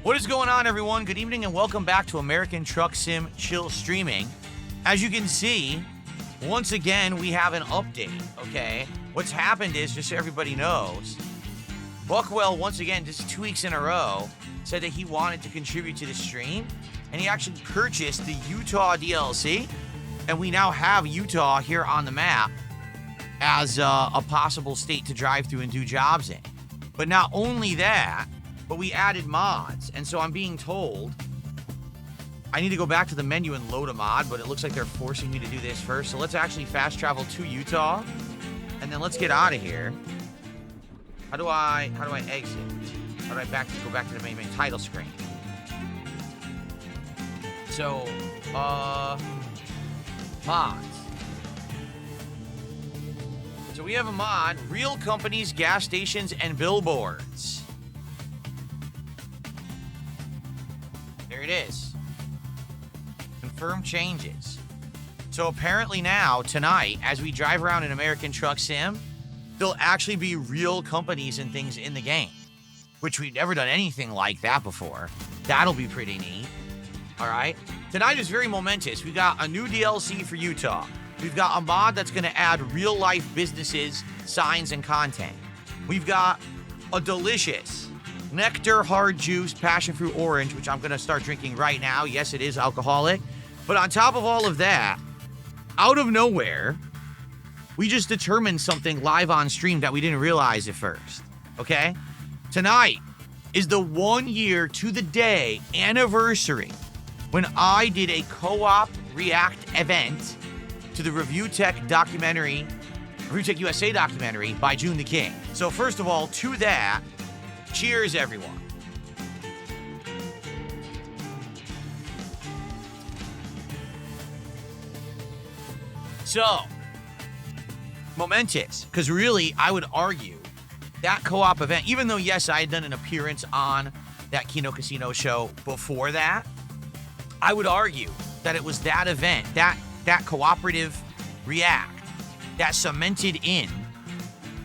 What is going on, everyone? Good evening and welcome back to American Truck Sim Chill Streaming. As you can see, once again, we have an update, okay? What's happened is, just so everybody knows, Buckwell, once again, just 2 weeks in a row, said that he wanted to contribute to the stream, and he actually purchased the Utah DLC, and we now have Utah here on the map as a possible state to drive through and do jobs in. But not only that, but we added mods, and so I'm being told I need to go back to the menu and load a mod, but it looks like they're forcing me to do this first. So let's actually fast travel to Utah, and then let's get out of here. How do I exit? How do I go back to the main title screen? So, mods. So we have a mod, real companies, gas stations, and billboards. There it is. Confirm changes. So apparently now, tonight, as we drive around in American Truck Sim, there'll actually be real companies and things in the game, which we've never done anything like that before. That'll be pretty neat. All right. Tonight is very momentous. We got a new DLC for Utah. We've got a mod that's going to add real-life businesses, signs, and content. We've got a delicious Nectar Hard Juice Passion Fruit Orange, which I'm going to start drinking right now. Yes, it is alcoholic. But on top of all of that, out of nowhere, we just determined something live on stream that we didn't realize at first. Okay? Tonight is the 1 year to the day anniversary when I did a co-op react event to the Review Tech USA documentary by June the King. So first of all, to that, cheers, everyone. So, momentous, because really, I would argue that co-op event, even though, yes, I had done an appearance on that Kino Casino show before that, I would argue that it was that event, that cooperative react, that cemented in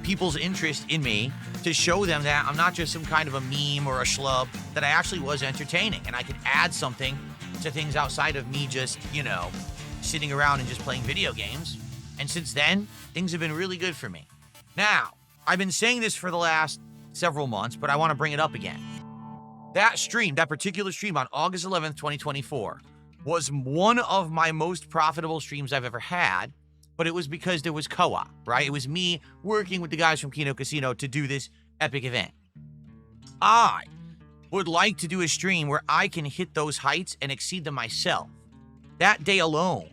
people's interest in me to show them that I'm not just some kind of a meme or a schlub, that I actually was entertaining and I could add something to things outside of me just, sitting around and just playing video games. And since then, things have been really good for me. Now, I've been saying this for the last several months, but I want to bring it up again. That particular stream on August 11th, 2024, was one of my most profitable streams I've ever had, but it was because there was co-op, right? It was me working with the guys from Kino Casino to do this epic event. I would like to do a stream where I can hit those heights and exceed them myself. That day alone,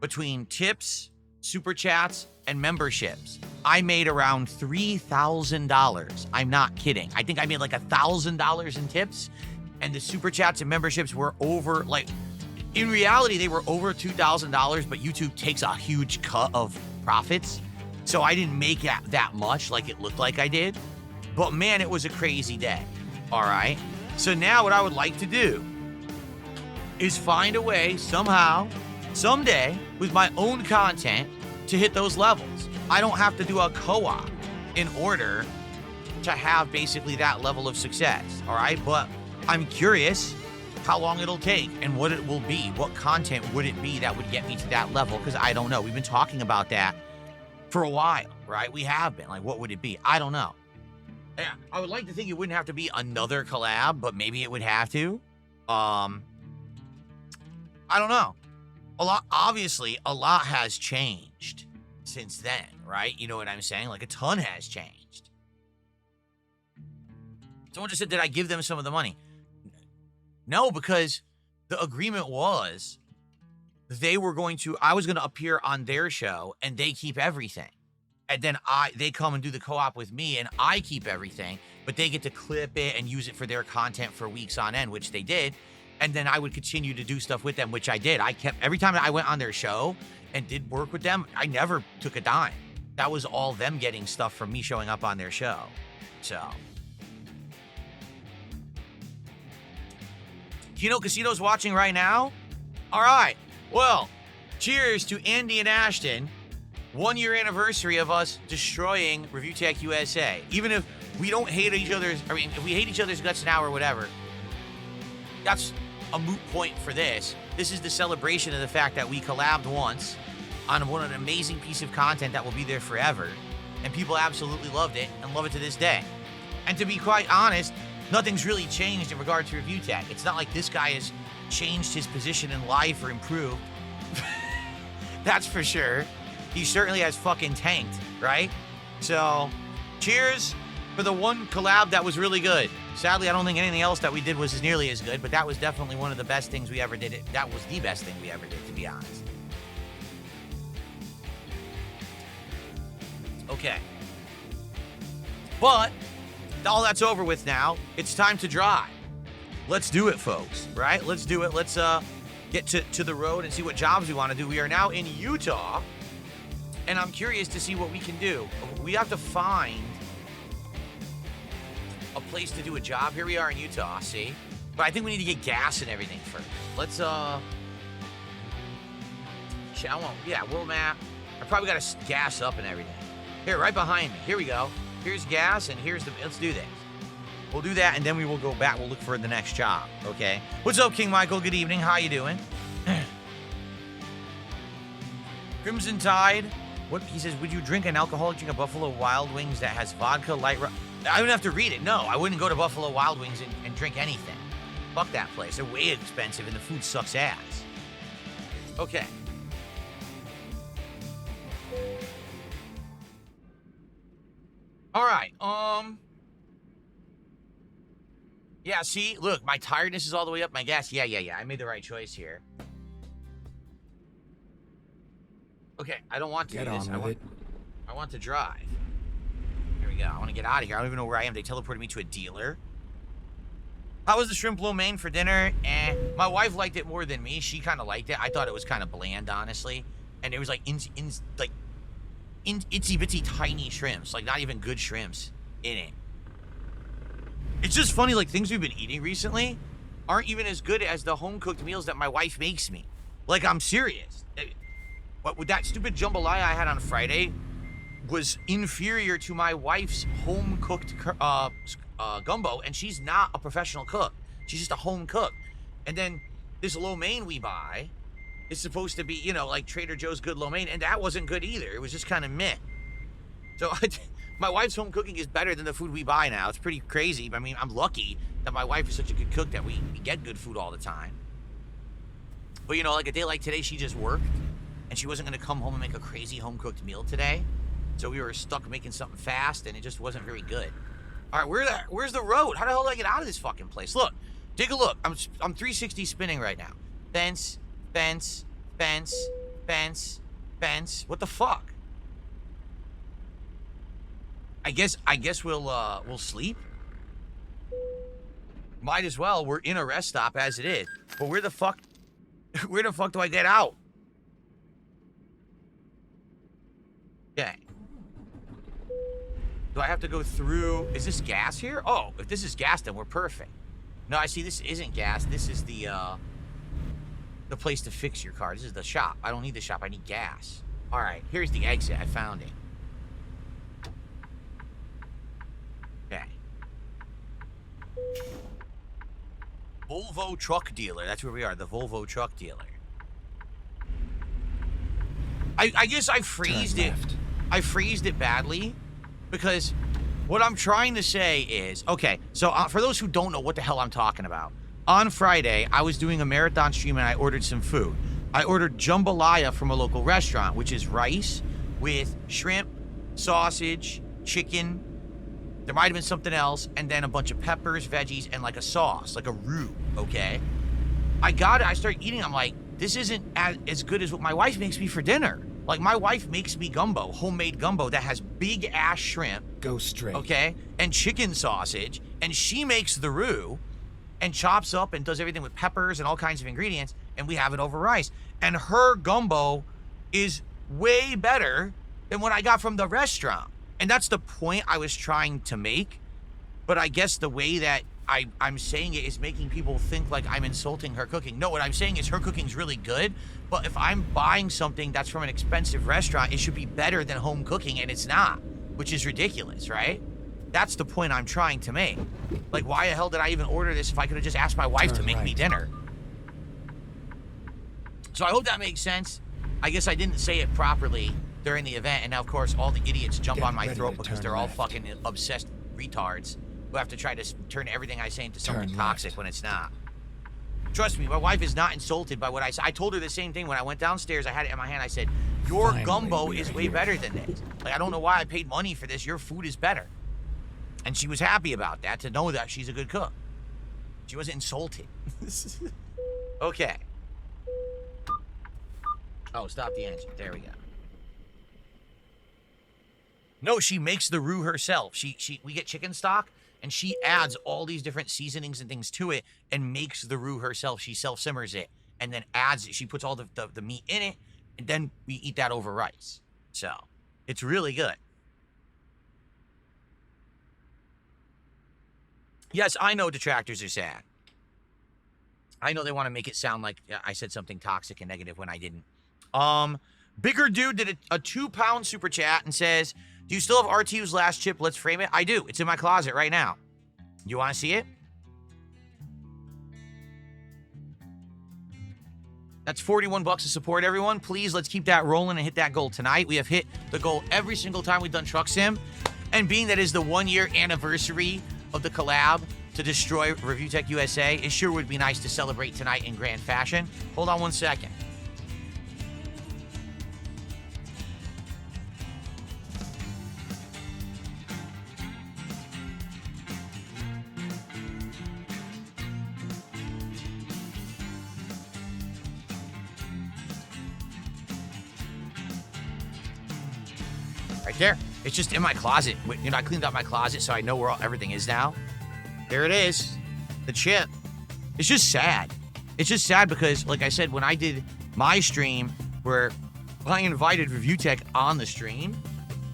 between tips, super chats, and memberships, I made around $3,000. I'm not kidding. I think I made like $1,000 in tips, and the super chats and memberships were over, in reality, they were over $2,000, but YouTube takes a huge cut of profits. So I didn't make that much like it looked like I did. But man, it was a crazy day. All right. So now what I would like to do is find a way somehow, someday, with my own content to hit those levels. I don't have to do a co-op in order to have basically that level of success. All right. But I'm curious how long it'll take and what it will be. What content would it be that would get me to that level? Because I don't know. We've been talking about that for a while, right? We have been. What would it be? I don't know. Yeah, I would like to think it wouldn't have to be another collab, but maybe it would have to. I don't know. Obviously, a lot has changed since then, right? You know what I'm saying? A ton has changed. Someone just said, did I give them some of the money? No, because the agreement was I was going to appear on their show and they keep everything. And then they come and do the co-op with me and I keep everything, but they get to clip it and use it for their content for weeks on end, which they did. And then I would continue to do stuff with them, which I did. Every time I went on their show and did work with them, I never took a dime. That was all them getting stuff from me showing up on their show. So, Kino Casino's watching right now? All right. Well, cheers to Andy and Ashton. 1 year anniversary of us destroying Review Tech USA. Even if we don't hate each other's, if we hate each other's guts now or whatever, that's a moot point for this. This is the celebration of the fact that we collabed once on an amazing piece of content that will be there forever, and people absolutely loved it and love it to this day. And to be quite honest, nothing's really changed in regard to review tech. It's not like this guy has changed his position in life or improved. That's for sure. He certainly has fucking tanked, right? So, cheers for the one collab that was really good. Sadly, I don't think anything else that we did was nearly as good, but that was definitely one of the best things we ever did. That was the best thing we ever did, to be honest. Okay. But all that's over with now. It's time to drive. Let's do it, folks, right? Let's do it. Let's get to the road and see what jobs we want to do. We are now in Utah, and I'm curious to see what we can do. We have to find a place to do a job. Here we are in Utah, see? But I think we need to get gas and everything first. Let's, world map. I probably got to gas up and everything. Here, right behind me. Here we go. Here's gas, and let's do this. We'll do that, and then we will go back. We'll look for the next job, okay? What's up, King Michael? Good evening. How you doing? Crimson Tide. What he says, would you drink an alcoholic drink of Buffalo Wild Wings that has vodka, light... I don't have to read it. No, I wouldn't go to Buffalo Wild Wings and drink anything. Fuck that place. They're way expensive, and the food sucks ass. Okay. All right, yeah, see, look, my tiredness is all the way up, my gas, yeah, I made the right choice here. Okay, I don't want to do this, I want to drive. Here we go, I want to get out of here, I don't even know where I am, they teleported me to a dealer. How was the shrimp lo mein for dinner? My wife liked it more than me, she kind of liked it, I thought it was kind of bland, honestly, and it was like, itsy bitsy tiny shrimps, like not even good shrimps in it. It's just funny, like things we've been eating recently aren't even as good as the home cooked meals that my wife makes me. Like, I'm serious. What with that stupid jambalaya I had on Friday was inferior to my wife's home cooked gumbo, and she's not a professional cook. She's just a home cook. And then this lo mein we buy is supposed to be, you know, like Trader Joe's good lo mein, and that wasn't good either. It was just kind of meh. So my wife's home cooking is better than the food we buy now. It's pretty crazy. I mean, I'm lucky that my wife is such a good cook that we get good food all the time. But, you know, like a day like today, she just worked, and she wasn't going to come home and make a crazy home-cooked meal today. So we were stuck making something fast, and it just wasn't very good. All right, where's the road? How the hell do I get out of this fucking place? Look, take a look. I'm 360 spinning right now. Fence. What the fuck? I guess we'll sleep. Might as well. We're in a rest stop as it is. But where the fuck do I get out? Okay. Do I have to go through? Is this gas here? Oh, if this is gas, then we're perfect. No, I see this isn't gas. This is the place to fix your car. This is the shop. I don't need the shop. I need gas. All right, here's the exit. I found it. Okay. Volvo truck dealer. That's where we are. The Volvo truck dealer. I guess I phrased it. I phrased it badly because what I'm trying to say is, okay, so for those who don't know what the hell I'm talking about, on Friday, I was doing a marathon stream and I ordered some food. I ordered jambalaya from a local restaurant, which is rice with shrimp, sausage, chicken. There might have been something else, and then a bunch of peppers, veggies, and like a sauce, like a roux, okay? I got it, I started eating, I'm like, this isn't as good as what my wife makes me for dinner. Like, my wife makes me gumbo, homemade gumbo that has big-ass shrimp. Go straight. Okay? And chicken sausage, and she makes the roux, and chops up and does everything with peppers and all kinds of ingredients, and we have it over rice. And her gumbo is way better than what I got from the restaurant. And that's the point I was trying to make. But I guess the way that I'm saying it is making people think like I'm insulting her cooking. No, what I'm saying is her cooking's really good, but if I'm buying something that's from an expensive restaurant, it should be better than home cooking, and it's not, which is ridiculous, right? That's the point I'm trying to make. Like, why the hell did I even order this if I could have just asked my wife to make me dinner? So I hope that makes sense. I guess I didn't say it properly during the event, and now, of course, all the idiots jump on my throat because they're all fucking obsessed retards who have to try to turn everything I say into something toxic when it's not. Trust me, my wife is not insulted by what I said. I told her the same thing when I went downstairs. I had it in my hand. I said, your gumbo is way better than this. Like, I don't know why I paid money for this. Your food is better. And she was happy about that, to know that she's a good cook. She wasn't insulted. Okay. Oh, stop the engine. There we go. No, she makes the roux herself. We get chicken stock, and she adds all these different seasonings and things to it and makes the roux herself. She self-simmers it and then adds it. She puts all the meat in it, and then we eat that over rice. So, it's really good. Yes, I know detractors are sad. I know they want to make it sound like I said something toxic and negative when I didn't. Bigger Dude did a 2-pound super chat and says, do you still have RTU's last chip? Let's frame it. I do. It's in my closet right now. You want to see it? That's 41 bucks to support, everyone. Please, let's keep that rolling and hit that goal tonight. We have hit the goal every single time we've done Truck Sim. And being that is the 1-year anniversary of the collab to destroy Review Tech USA, it sure would be nice to celebrate tonight in grand fashion. Hold on one second. Right there. It's just in my closet. You know, I cleaned out my closet so I know where everything is now. There it is. The chip. It's just sad. It's just sad because, like I said, when I did my stream where I invited Review Tech on the stream,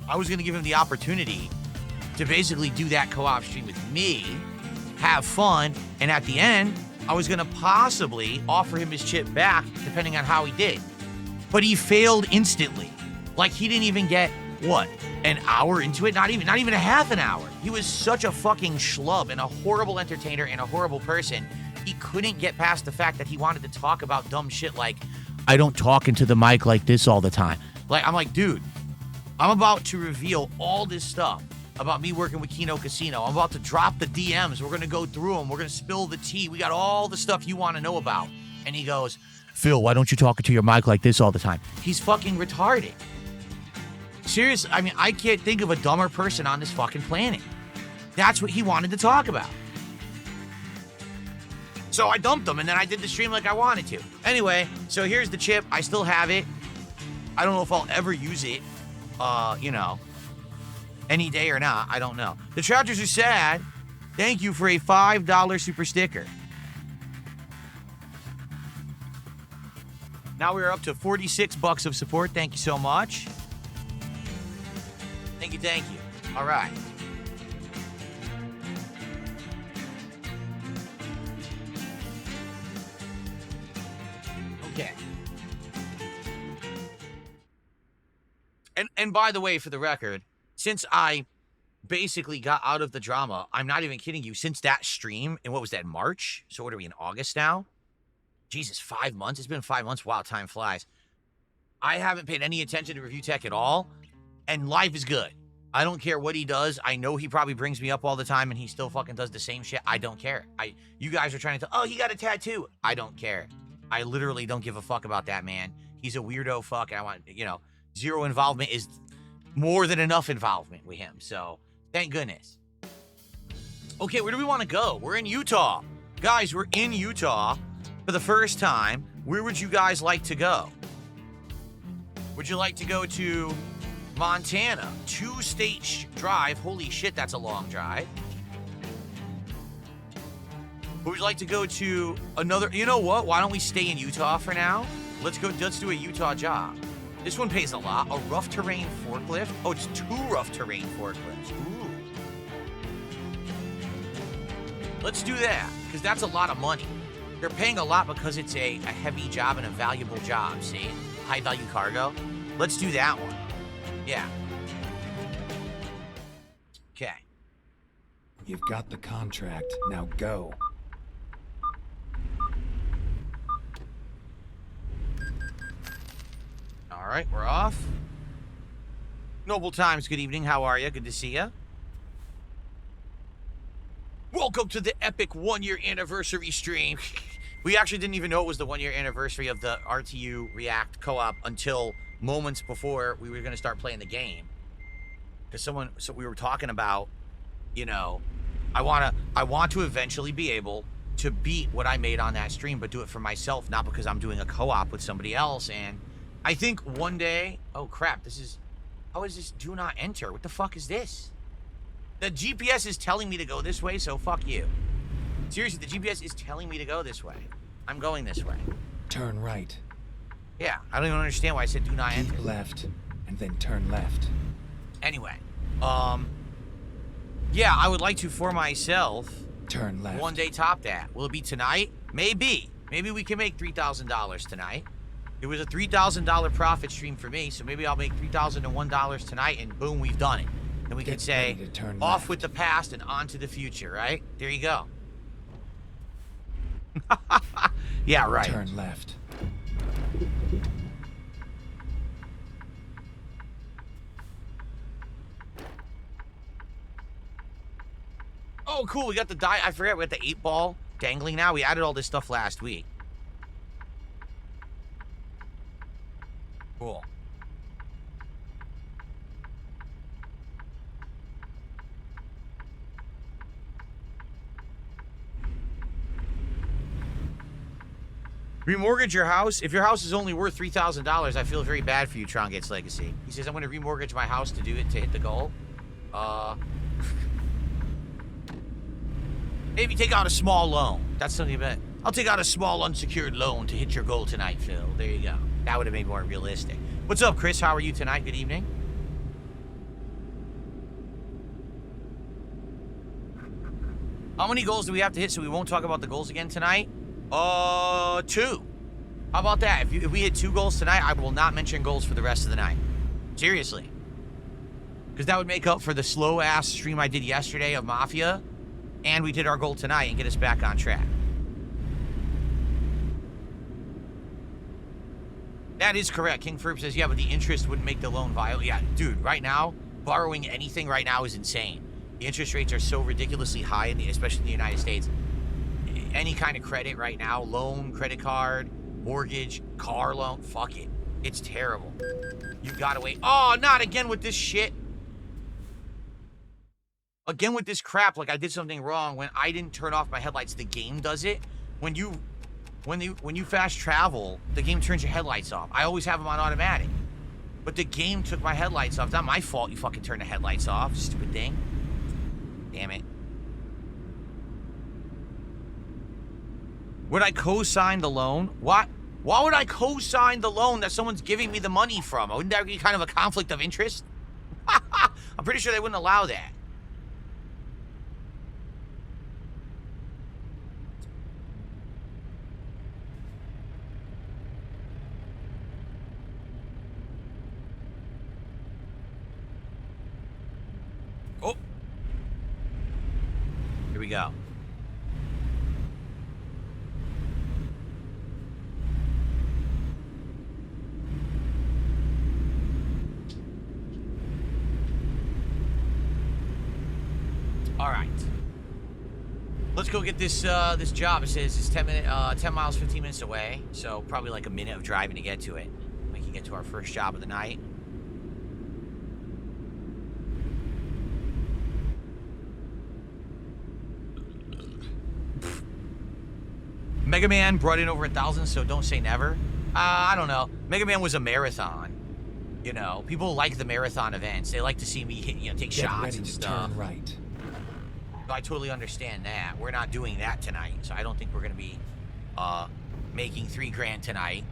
I was going to give him the opportunity to basically do that co-op stream with me, have fun, and at the end, I was going to possibly offer him his chip back depending on how he did. But he failed instantly. Like, he didn't even get, what, an hour into it? Not even a half an hour. He was such a fucking schlub and a horrible entertainer and a horrible person. He couldn't get past the fact that he wanted to talk about dumb shit like, I don't talk into the mic like this all the time. Like, I'm like, dude, I'm about to reveal all this stuff about me working with Kino Casino. I'm about to drop the DMs. We're going to go through them. We're going to spill the tea. We got all the stuff you want to know about. And he goes, Phil, why don't you talk into your mic like this all the time? He's fucking retarded. Seriously, I mean, I can't think of a dumber person on this fucking planet. That's what he wanted to talk about. So I dumped him, and then I did the stream like I wanted to. Anyway, so here's the chip. I still have it. I don't know if I'll ever use it, you know, any day or not. I don't know. The Trouters are sad. Thank you for a $5 super sticker. Now we're up to 46 bucks of support. Thank you so much. Thank you, thank you. All right. Okay. And by the way, for the record, since I basically got out of the drama, I'm not even kidding you, since that stream, and what was that, March? So what are we, in August now? Jesus, 5 months? It's been 5 months. Wow, time flies. I haven't paid any attention to Review Tech at all. And life is good. I don't care what he does. I know he probably brings me up all the time and he still fucking does the same shit. I don't care. You guys are trying to oh, he got a tattoo. I don't care. I literally don't give a fuck about that man. He's a weirdo fuck. And I want, you know, zero involvement is more than enough involvement with him. So, thank goodness. Okay, where do we want to go? We're in Utah. Guys, we're in Utah for the first time. Where would you guys like to go? Would you like to go to Montana? 2-state drive. Holy shit, that's a long drive. Would you like to go to another? You know what? Why don't we stay in Utah for now? Let's do a Utah job. This one pays a lot. A rough terrain forklift. Oh, it's 2 rough terrain forklifts. Ooh. Let's do that, because that's a lot of money. They're paying a lot because it's a heavy job and a valuable job, see? High value cargo. Let's do that one. Yeah. Okay. You've got the contract. Now go. All right, we're off. Noble Times, good evening. How are you? Good to see you. Welcome to the epic one-year anniversary stream. We actually didn't even know it was the one-year anniversary of the RTU React co-op until moments before we were going to start playing the game. Because so we were talking about, you know, I want to eventually be able to beat what I made on that stream, but do it for myself, not because I'm doing a co-op with somebody else. And I think one day, oh crap, how is this do not enter? What the fuck is this? The GPS is telling me to go this way, so fuck you. Seriously, the GPS is telling me to go this way. I'm going this way. Turn right. Yeah, I don't even understand why I said do not enter. Keep left, and then turn left. Anyway, yeah, I would like to, for myself, turn left. One day top that. Will it be tonight? Maybe. Maybe we can make $3,000 tonight. It was a $3,000 profit stream for me, so maybe I'll make $3,001 tonight, and boom, we've done it. And we can say, off left. with the past and on to the future, right? There you go. Yeah, right. Turn left. Oh, cool. We got the I forgot we got the 8-ball dangling now. We added all this stuff last week. Cool. Remortgage your house? If your house is only worth $3,000, I feel very bad for you, Tron Gates Legacy. He says, I'm going to remortgage my house to do it, to hit the goal. Maybe take out a small loan. That's something about. I'll take out a small unsecured loan to hit your goal tonight, Phil. There you go. That would have made more realistic. What's up, Chris? How are you tonight? Good evening. How many goals do we have to hit so we won't talk about the goals again tonight? 2. How about that? If we hit 2 goals tonight, I will not mention goals for the rest of the night. Seriously. Because that would make up for the slow-ass stream I did yesterday of Mafia. And we did our goal tonight and get us back on track. That is correct. King Ferb says, yeah, but the interest wouldn't make the loan viable. Yeah, dude, right now, borrowing anything right now is insane. The interest rates are so ridiculously high, especially in the United States. Any kind of credit right now, loan, credit card, mortgage, car loan, fuck it. It's terrible. You gotta wait. Oh, not again with this shit. Again with this crap, like I did something wrong when I didn't turn off my headlights. The game does it. When you fast travel, the game turns your headlights off. I always have them on automatic. But the game took my headlights off. It's not my fault you fucking turned the headlights off, stupid thing. Damn it. Would I co-sign the loan? What? Why would I co-sign the loan that someone's giving me the money from? Wouldn't that be kind of a conflict of interest? I'm pretty sure they wouldn't allow that. Oh. Here we go. All right. Let's go get this this job. It says it's 10 miles, 15 minutes away. So probably like a minute of driving to get to it. We can get to our first job of the night. Mega Man brought in over 1,000, so don't say never. I don't know. Mega Man was a marathon. You know, people like the marathon events. They like to see me hit, take shots and stuff. Turn right. I totally understand that. We're not doing that tonight, so I don't think we're going to be making $3 grand tonight.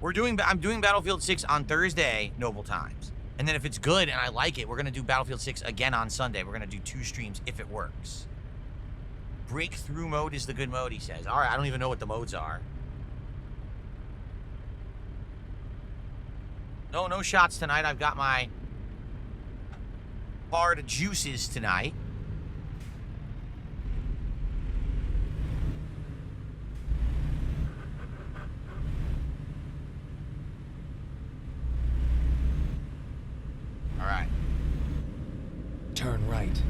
I'm doing Battlefield 6 on Thursday, Noble Times. And then if it's good and I like it, we're going to do Battlefield 6 again on Sunday. We're going to do 2 streams if it works. Breakthrough mode is the good mode, he says. All right, I don't even know what the modes are. No shots tonight. I've got my hard juices tonight. All right. Turn right.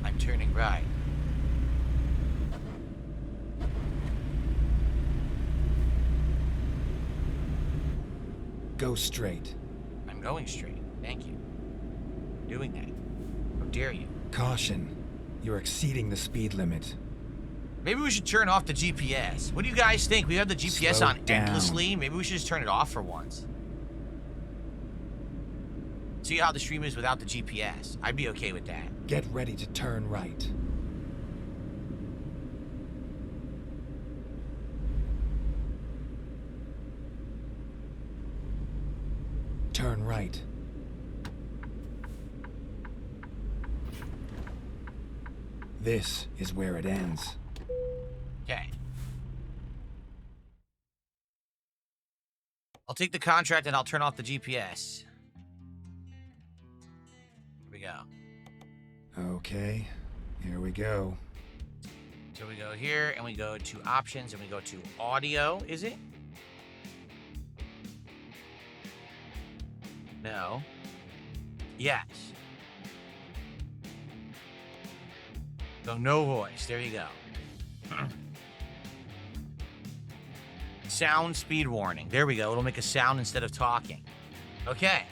I'm turning right. Go straight. I'm going straight. Thank you. Doing that. How dare you? Caution. You're exceeding the speed limit. Maybe we should turn off the GPS. What do you guys think? We have the GPS Slow on down. endlessly. Maybe we should just turn it off for once. See how the stream is without the GPS. I'd be okay with that. Get ready to turn right. Turn right. This is where it ends. Okay. I'll take the contract and I'll turn off the GPS. Here we go. Okay, here we go. So we go here and we go to options and we go to audio, is it? No. Yes. So no voice. There you go. Sound speed warning. There we go. It'll make a sound instead of talking. Okay.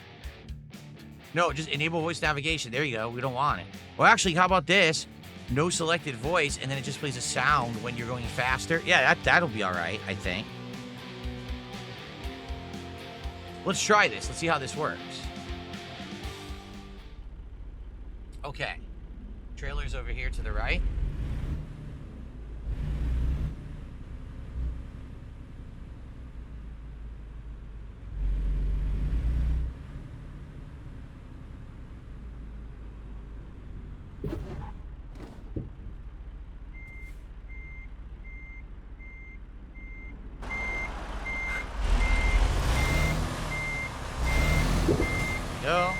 No, just enable voice navigation. There you go. We don't want it. Well, actually, how about this? No selected voice, and then it just plays a sound when you're going faster. Yeah, that'll be all right, I think. Let's try this. Let's see how this works. Okay. Trailer's over here to the right. Go.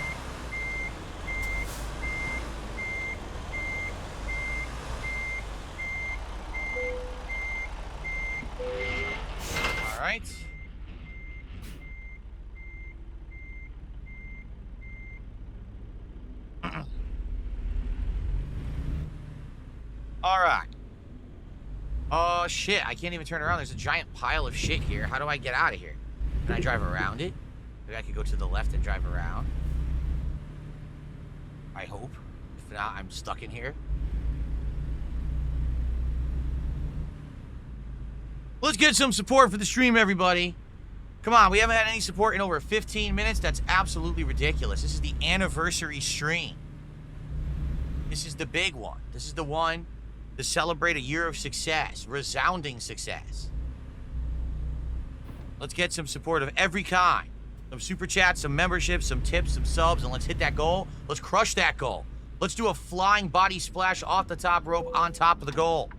All right. All right. Oh, shit. I can't even turn around. There's a giant pile of shit here. How do I get out of here? Can I drive around it? Maybe I could go to the left and drive around. I hope. If not, I'm stuck in here. Let's get some support for the stream, everybody. Come on, we haven't had any support in over 15 minutes. That's absolutely ridiculous. This is the anniversary stream. This is the big one. This is the one to celebrate a year of success, resounding success. Let's get some support of every kind. Some super chats, some memberships, some tips, some subs, and let's hit that goal. Let's crush that goal. Let's do a flying body splash off the top rope on top of the goal.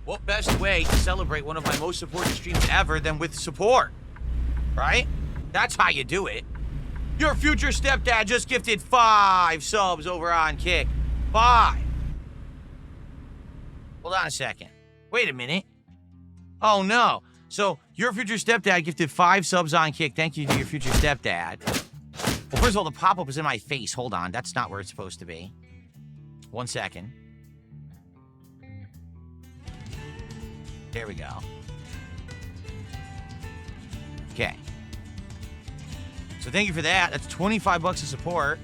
What best way to celebrate one of my most supported streams ever than with support? Right? That's how you do it. Your future stepdad just gifted 5 subs over on Kick. 5. Hold on a second. Wait a minute. Oh, no. So, your future stepdad gifted 5 subs on Kick. Thank you to your future stepdad. Well, first of all, the pop-up is in my face. Hold on. That's not where it's supposed to be. 1 second. There we go. Okay. So thank you for that. That's 25 bucks of support.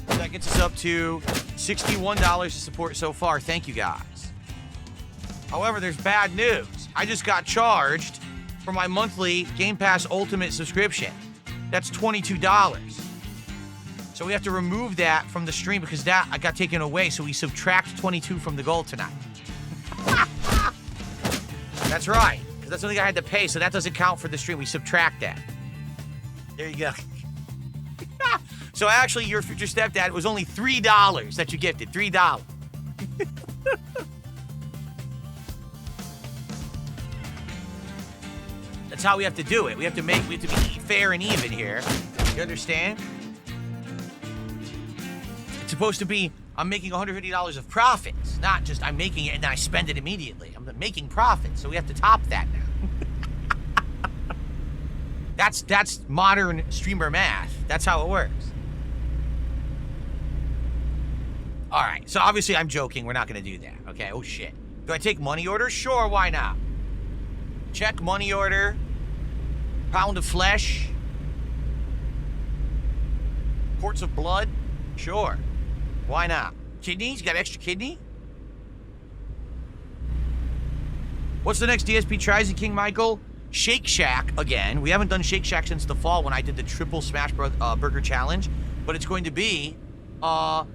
That gets us up to $61 of support so far. Thank you, guys. However, there's bad news. I just got charged for my monthly Game Pass Ultimate subscription. That's $22. So we have to remove that from the stream because that got taken away. So we subtract 22 from the goal tonight. That's right. Because that's something I had to pay. So that doesn't count for the stream. We subtract that. There you go. So actually, your future stepdad, it was only $3 that you gifted. $3. That's how we have to do it. We have to be fair and even here. You understand? It's supposed to be, I'm making $150 of profits, not just I'm making it and then I spend it immediately. I'm making profits, so we have to top that now. That's modern streamer math. That's how it works. All right, so obviously I'm joking. We're not going to do that, okay? Oh, shit. Do I take money order? Sure, why not? Check money order. Pound of flesh. Quarts of blood? Sure. Why not? Kidneys? Got extra kidney? What's the next DSP tries King Michael? Shake Shack again. We haven't done Shake Shack since the fall when I did the triple smash burger challenge, but it's going to be hot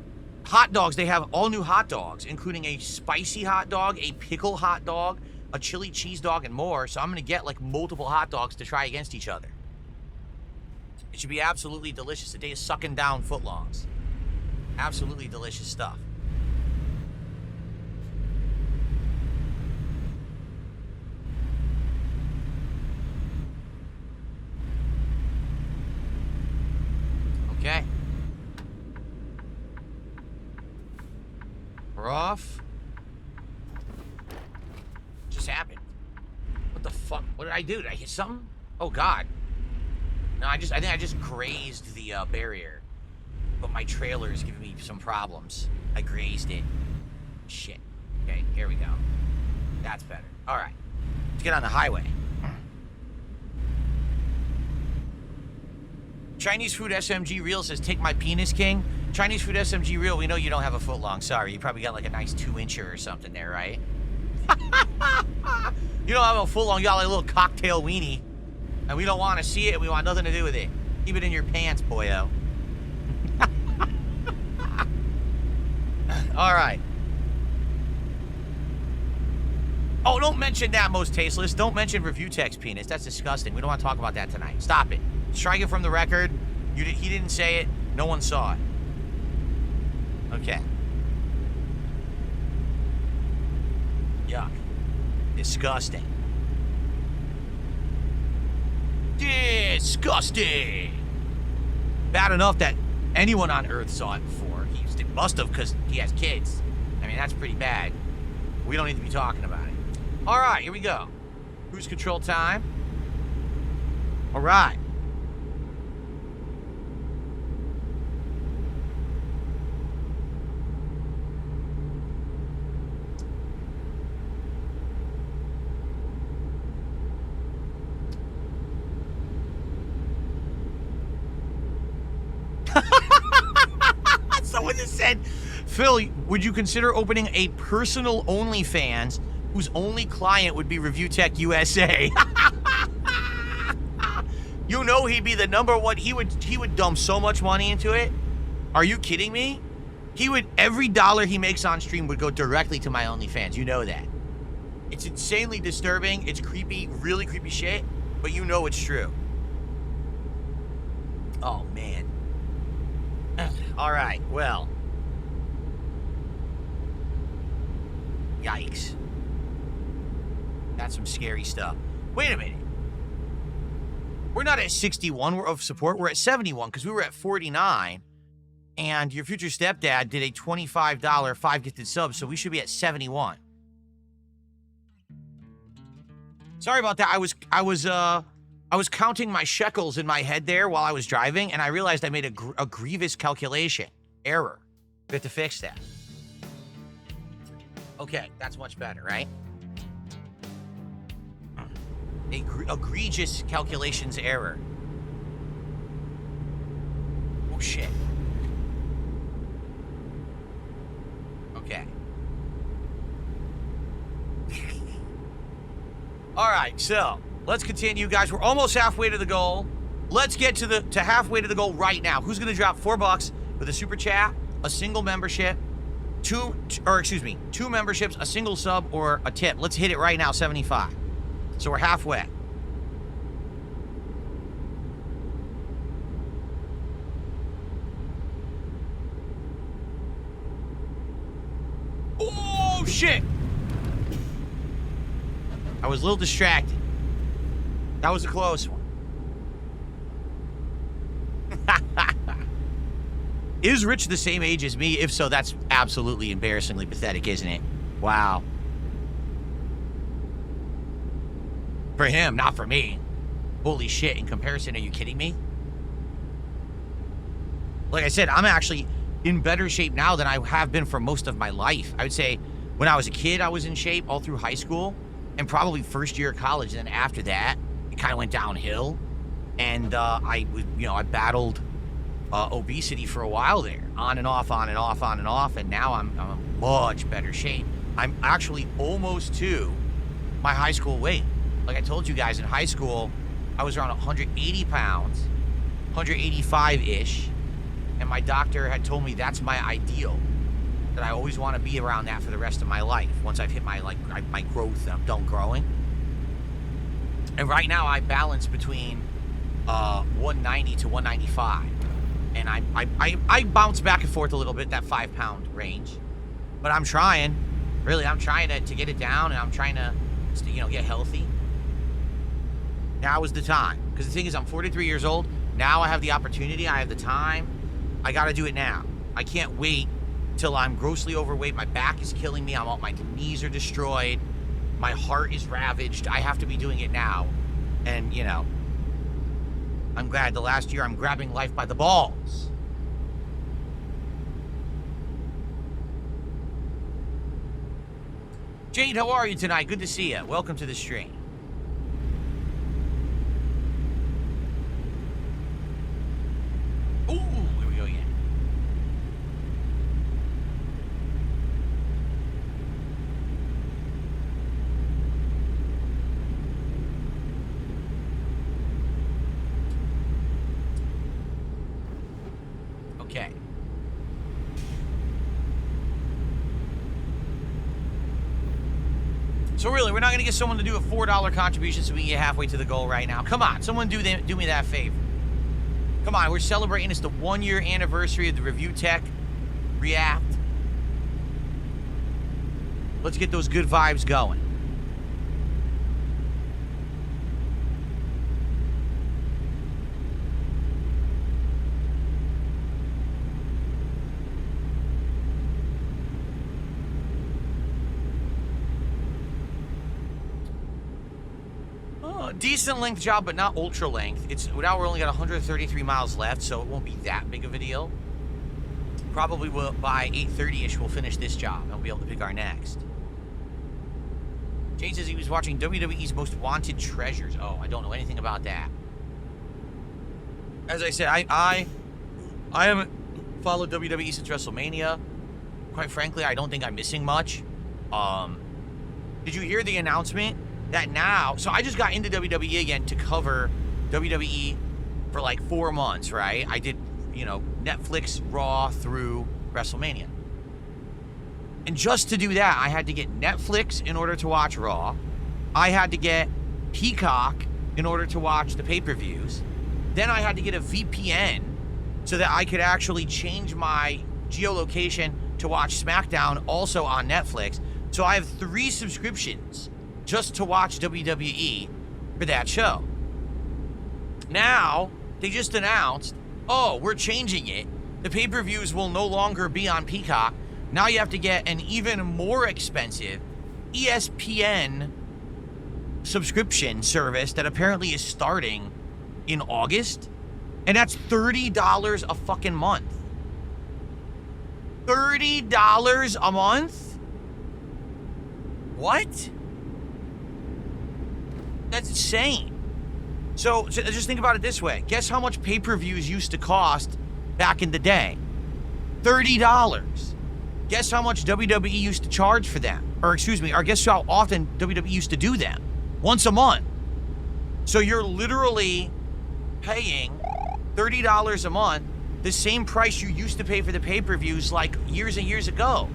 dogs. They have all new hot dogs, including a spicy hot dog, a pickle hot dog, a chili cheese dog, and more. So I'm going to get like multiple hot dogs to try against each other. It should be absolutely delicious. The day is sucking down footlongs. Absolutely delicious stuff. Okay. We're off. Just happened. What the fuck? What did I do? Did I hit something? Oh god. No, I think I just grazed the barrier. But my trailer is giving me some problems. I grazed it. Shit. Okay, here we go. That's better. Alright. Let's get on the highway. Chinese Food SMG Reel says, take my penis, King. Chinese Food SMG Reel, we know you don't have a foot long. Sorry, you probably got like a nice 2-incher or something there, right? You don't have a foot long, you got like a little cocktail weenie. And we don't want to see it, we want nothing to do with it. Keep it in your pants, boyo. Alright. Oh, don't mention that, most tasteless. Don't mention Review Tech's penis. That's disgusting. We don't want to talk about that tonight. Stop it. Strike it from the record. He didn't say it. No one saw it. Okay. Yuck. Disgusting. Disgusting. Bad enough that anyone on Earth saw it before. He must have because he has kids. I mean, that's pretty bad. We don't need to be talking about it. All right, here we go. Cruise control time. All right. Someone just said, Phil, would you consider opening a personal OnlyFans whose only client would be Review Tech USA? You know he'd be the #1. He would dump so much money into it. Are you kidding me? Every dollar he makes on stream would go directly to my OnlyFans. You know that. It's insanely disturbing. It's creepy, really creepy shit, but you know it's true. Oh, man. All right, well. Yikes. That's some scary stuff. Wait a minute. We're not at 61 of support. We're at 71 because we were at 49. And your future stepdad did a $25 5 gifted sub, so we should be at 71. Sorry about that. I was counting my shekels in my head there while I was driving, and I realized I made a grievous calculation error. We have to fix that. Okay, that's much better, right? Egregious calculations error. Oh, shit. Okay. All right, so let's continue, guys. We're almost halfway to the goal. Let's get to halfway to the goal right now. Who's gonna drop $4 with a super chat, a single membership, two memberships, a single sub, or a tip? Let's hit it right now, 75. So we're halfway. Oh, shit! I was a little distracted. That was a close one. Is Rich the same age as me? If so, that's absolutely embarrassingly pathetic, isn't it? Wow. For him, not for me. Holy shit, in comparison, are you kidding me? Like I said, I'm actually in better shape now than I have been for most of my life. I would say when I was a kid, I was in shape all through high school and probably first year of college. And then after that, it kind of went downhill. And I battled obesity for a while there, on and off, on and off, on and off. And now I'm in much better shape. I'm actually almost to my high school weight. Like I told you guys, in high school, I was around 180 pounds, 185-ish. And my doctor had told me that's my ideal, that I always want to be around that for the rest of my life once I've hit my growth and I'm done growing. And right now I balance between 190 to 195. And I bounce back and forth a little bit, that 5-pound range. But I'm trying, really, I'm trying to get it down, and I'm trying to, get healthy. Now is the time. Because the thing is, I'm 43 years old. Now I have the opportunity, I have the time. I got to do it now. I can't wait till I'm grossly overweight. My back is killing me. My knees are destroyed. My heart is ravaged. I have to be doing it now. And, I'm glad the last year I'm grabbing life by the balls. Jade, how are you tonight? Good to see you. Welcome to the stream. Ooh, here we go again. Okay. So really, we're not going to get someone to do a $4 contribution so we can get halfway to the goal right now. Come on, someone do me that favor. Come on, we're celebrating. It's the 1-year anniversary of the Review Tech React. Let's get those good vibes going. Decent length job, but not ultra length. Now we're only got 133 miles left, so it won't be that big of a deal. Probably by 8:30ish we'll finish this job and we'll be able to pick our next. Jane says he was watching WWE's Most Wanted Treasures. Oh, I don't know anything about that. As I said, I haven't followed WWE since WrestleMania. Quite frankly, I don't think I'm missing much. Did you hear the announcement? That now, so I just got into WWE again to cover WWE for like 4 months, right? I did, Netflix Raw through WrestleMania. And just to do that, I had to get Netflix in order to watch Raw. I had to get Peacock in order to watch the pay-per-views. Then I had to get a VPN so that I could actually change my geolocation to watch SmackDown also on Netflix. So I have 3 subscriptions just to watch WWE for that show. Now, they just announced, we're changing it. The pay-per-views will no longer be on Peacock. Now you have to get an even more expensive ESPN subscription service that apparently is starting in August. And that's $30 a fucking month. $30 a month? What? That's insane. So just think about it this way. Guess how much pay-per-views used to cost back in the day? $30. Guess how much WWE used to charge for them? Or guess how often WWE used to do them? Once a month. So you're literally paying $30 a month, the same price you used to pay for the pay-per-views like years and years ago.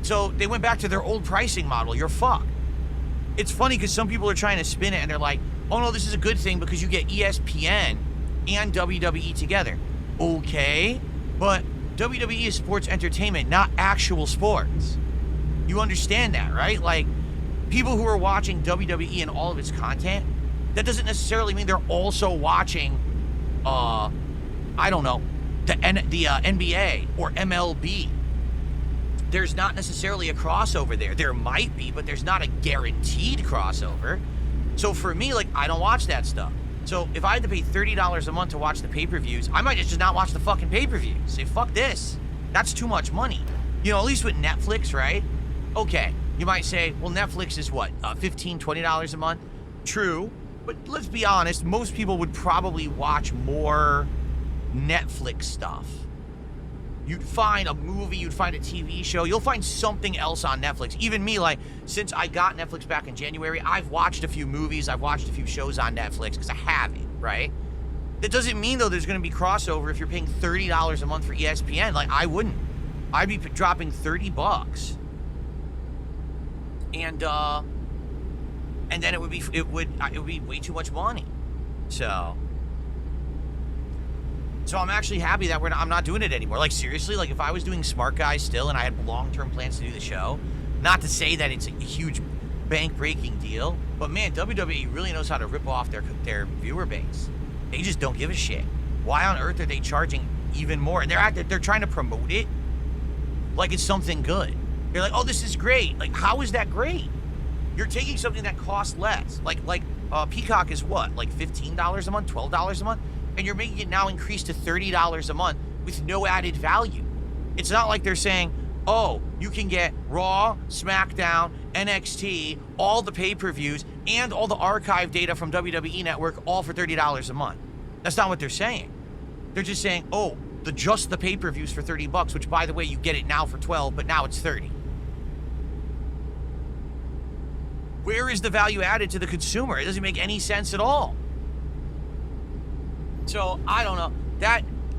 So they went back to their old pricing model. You're fucked. It's funny because some people are trying to spin it and they're like, oh no, this is a good thing because you get ESPN and WWE together. Okay, but WWE is sports entertainment, not actual sports. You understand that, right? Like, people who are watching WWE and all of its content, That doesn't necessarily mean they're also watching, I don't know, the NBA or MLB. There's not necessarily a crossover there. There might be, but there's not a guaranteed crossover. So for me, like, I don't watch that stuff. So if I had to pay $30 a month to watch the pay-per-views, I might just not watch the fucking pay-per-views. Say, fuck this. That's too much money. You know, at least with Netflix, right? Okay, you might say, well, Netflix is what, $15, $20 a month? True, but let's be honest, most people would probably watch more Netflix stuff. You'd find a movie, you'd find a TV show, you'll find something else on Netflix. Even me, like, since I got Netflix back in January, I've watched a few movies, I've watched a few shows on Netflix, because I have it, right? That doesn't mean, though, there's going to be crossover if you're paying $30 a month for ESPN. Like, I wouldn't. I'd be dropping $30. And then it would be way too much money. So I'm actually happy that I'm not doing it anymore. Like, seriously, like, if I was doing Smart Guys still and I had long-term plans to do the show, not to say that it's a huge bank-breaking deal, but man, WWE really knows how to rip off their viewer base. They just don't give a shit. Why on earth are they charging even more? And they're trying to promote it like it's something good. They're like, oh, this is great. Like, how is that great? You're taking something that costs less. Like Peacock is what? Like $15 a month, $12 a month? And you're making it now increase to $30 a month with no added value. It's not like they're saying, oh, you can get Raw, SmackDown, NXT, all the pay-per-views, and all the archive data from WWE Network, all for $30 a month. That's not what they're saying. They're just saying, oh, just the pay-per-views for $30, which, by the way, you get it now for $12, but now it's $30. Where is the value added to the consumer? It doesn't make any sense at all. So, I don't know.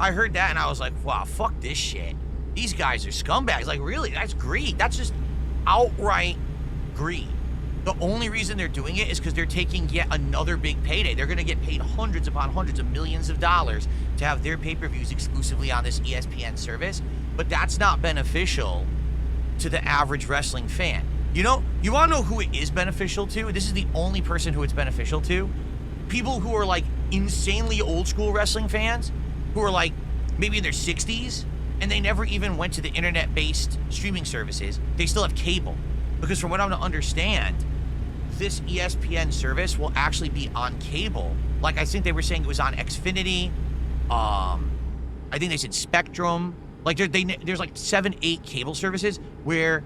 I heard that and I was like, wow, fuck this shit. These guys are scumbags. Like, really? That's greed. That's just outright greed. The only reason they're doing it is because they're taking yet another big payday. They're going to get paid hundreds upon hundreds of millions of dollars to have their pay-per-views exclusively on this ESPN service. But that's not beneficial to the average wrestling fan. You know, you want to know who it is beneficial to? This is the only person who it's beneficial to. People who are like insanely old school wrestling fans, who are like maybe in their 60s, and they never even went to the internet-based streaming services. They still have cable. Because from what I'm to understand, this ESPN service will actually be on cable. Like, I think they were saying it was on Xfinity. I think they said Spectrum. Like, there's like 7-8 cable services where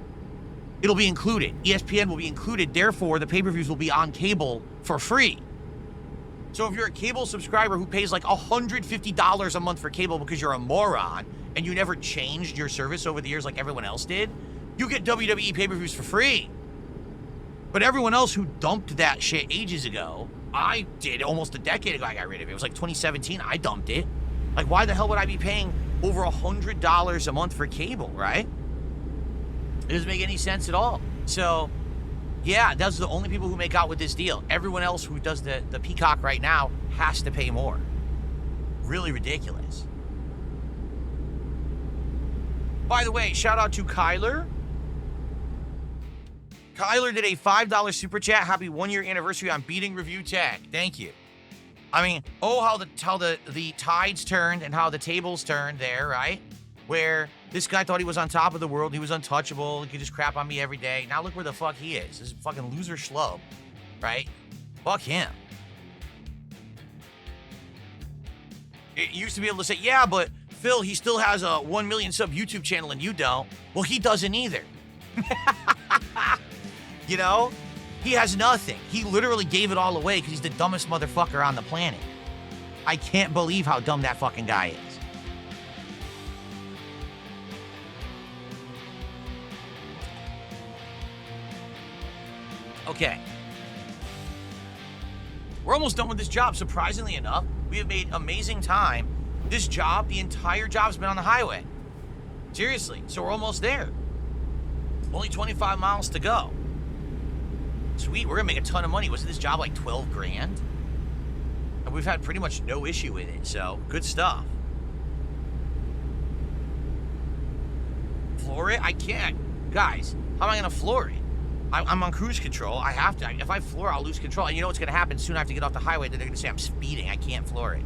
it'll be included. ESPN will be included. Therefore, the pay-per-views will be on cable for free. So if you're a cable subscriber who pays like $150 a month for cable because you're a moron and you never changed your service over the years like everyone else did, you get WWE pay-per-views for free. But everyone else who dumped that shit ages ago, I did almost a decade ago, I got rid of it. It was like 2017, I dumped it. Like, why the hell would I be paying over $100 a month for cable, right? It doesn't make any sense at all. So, yeah, those are the only people who make out with this deal. Everyone else who does the Peacock right now has to pay more. Really ridiculous. By the way, shout out to Kyler. Kyler did a $5 super chat. Happy 1-year anniversary on beating Review Tag. Thank you. I mean, oh, how the tides turned and how the tables turned there, right? Where this guy thought he was on top of the world. He was untouchable. He could just crap on me every day. Now look where the fuck he is. This fucking loser schlub, right? Fuck him. It used to be able to say, yeah, but Phil, he still has a 1 million sub YouTube channel and you don't. Well, he doesn't either. You know? He has nothing. He literally gave it all away because he's the dumbest motherfucker on the planet. I can't believe how dumb that fucking guy is. Okay. We're almost done with this job, surprisingly enough. We have made amazing time. This job, the entire job's been on the highway. Seriously. So we're almost there. Only 25 miles to go. Sweet, we're gonna make a ton of money. Wasn't this job like 12 grand? And we've had pretty much no issue with it, so good stuff. Floor it? I can't. Guys, how am I gonna floor it? I'm on cruise control. I have to. If I floor, I'll lose control. And you know what's going to happen? Soon I have to get off the highway. They're going to say I'm speeding. I can't floor it.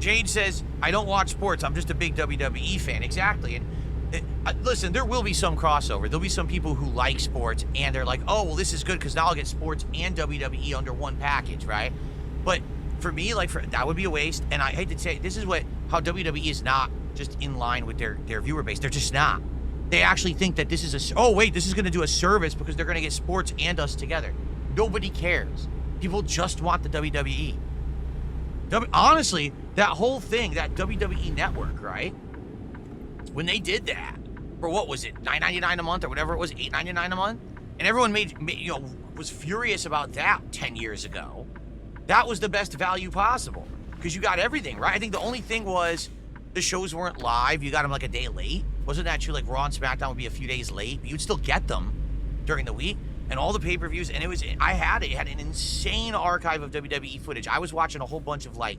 Jade says, I don't watch sports. I'm just a big WWE fan. Exactly. And listen, there will be some crossover. There'll be some people who like sports and they're like, oh, well, this is good because now I'll get sports and WWE under one package, right? But for me, like, that would be a waste. And I hate to say, this is how WWE is not just in line with their viewer base. They're just not. They actually think that this is this is going to do a service because they're going to get sports and us together. Nobody cares. People just want the WWE. Honestly, that whole thing, that WWE network, right? When they did that, for what was it, $9.99 a month or whatever it was, $8.99 a month, and everyone was furious about that 10 years ago. That was the best value possible because you got everything, right? I think the only thing was the shows weren't live. You got them like a day late. Wasn't that true? Like Raw and SmackDown would be a few days late, but you'd still get them during the week. And all the pay-per-views, and it had an insane archive of WWE footage. I was watching a whole bunch of like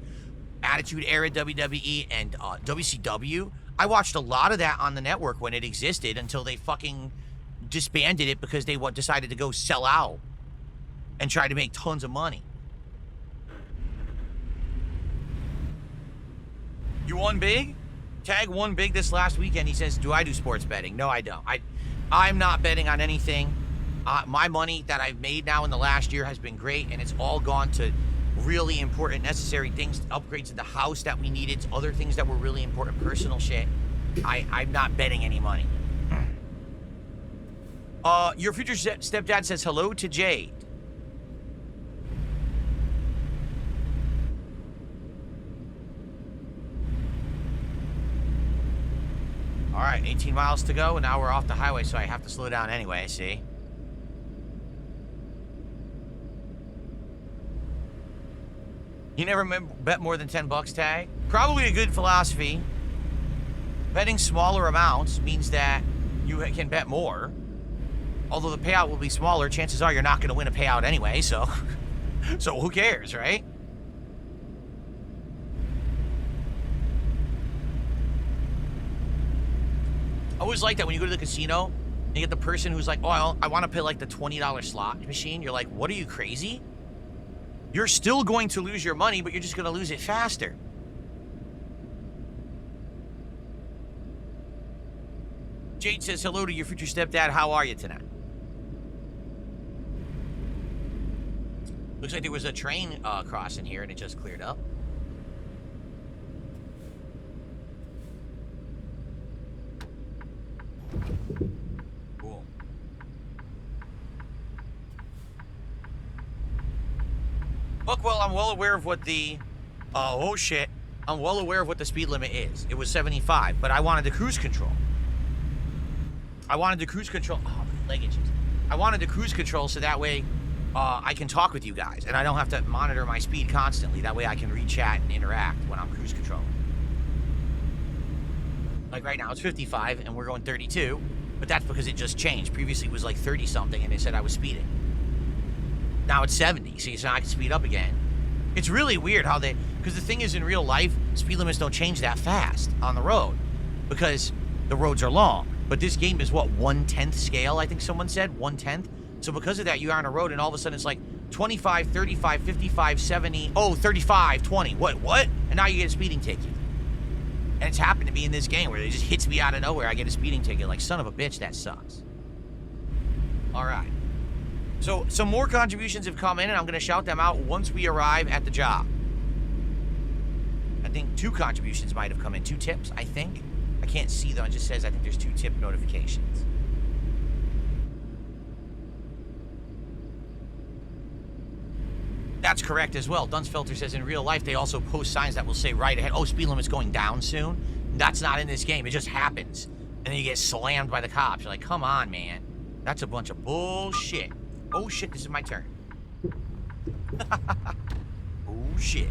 Attitude Era WWE and WCW. I watched a lot of that on the network when it existed until they fucking disbanded it because they decided to go sell out and try to make tons of money. You won big? Tag won big this last weekend. He says, do I do sports betting? No, I don't. I'm not betting on anything. My money that I've made now in the last year has been great, and it's all gone to really important, necessary things, upgrades to the house that we needed, other things that were really important, personal shit. I'm not betting any money. Your future stepdad says hello to Jade. All right, 18 miles to go, and now we're off the highway, so I have to slow down anyway, see? You never bet more than 10 bucks, Tag? Probably a good philosophy. Betting smaller amounts means that you can bet more. Although the payout will be smaller, chances are you're not going to win a payout anyway, so who cares, right? I always like that when you go to the casino and you get the person who's like, oh, I want to pay like the $20 slot machine. You're like, what, are you crazy? You're still going to lose your money, but you're just going to lose it faster. Jade says, hello to your future stepdad. How are you tonight? Looks like there was a train crossing here, and it just cleared up. Cool. Look, well, I'm well aware of what the... oh, shit. I'm well aware of what the speed limit is. It was 75, but I wanted the cruise control. I wanted the cruise control... oh, leg itches. I wanted the cruise control so that way I can talk with you guys, and I don't have to monitor my speed constantly. That way I can re-chat and interact when I'm cruise controlling. Like right now, it's 55, and we're going 32, but that's because it just changed. Previously, it was like 30-something, and they said I was speeding. Now it's 70, so I can speed up again. It's really weird how they... because the thing is, in real life, speed limits don't change that fast on the road because the roads are long. But this game is, what, 1/10 scale, I think someone said? 1/10? So because of that, you are on a road, and all of a sudden it's like 25, 35, 55, 70... oh, 35, 20. What? And now you get a speeding ticket. And it's happened to me in this game where it just hits me out of nowhere. I get a speeding ticket. Like, son of a bitch, that sucks. All right. So some more contributions have come in, and I'm going to shout them out once we arrive at the job. I think 2 contributions might have come in. 2 tips, I think. I can't see them. It just says I think there's 2 tip notifications. That's correct as well. Dunsfelter says in real life, they also post signs that will say right ahead, oh, speed limit's going down soon. That's not in this game. It just happens. And then you get slammed by the cops. You're like, come on, man. That's a bunch of bullshit. Oh, shit, this is my turn. Oh, shit.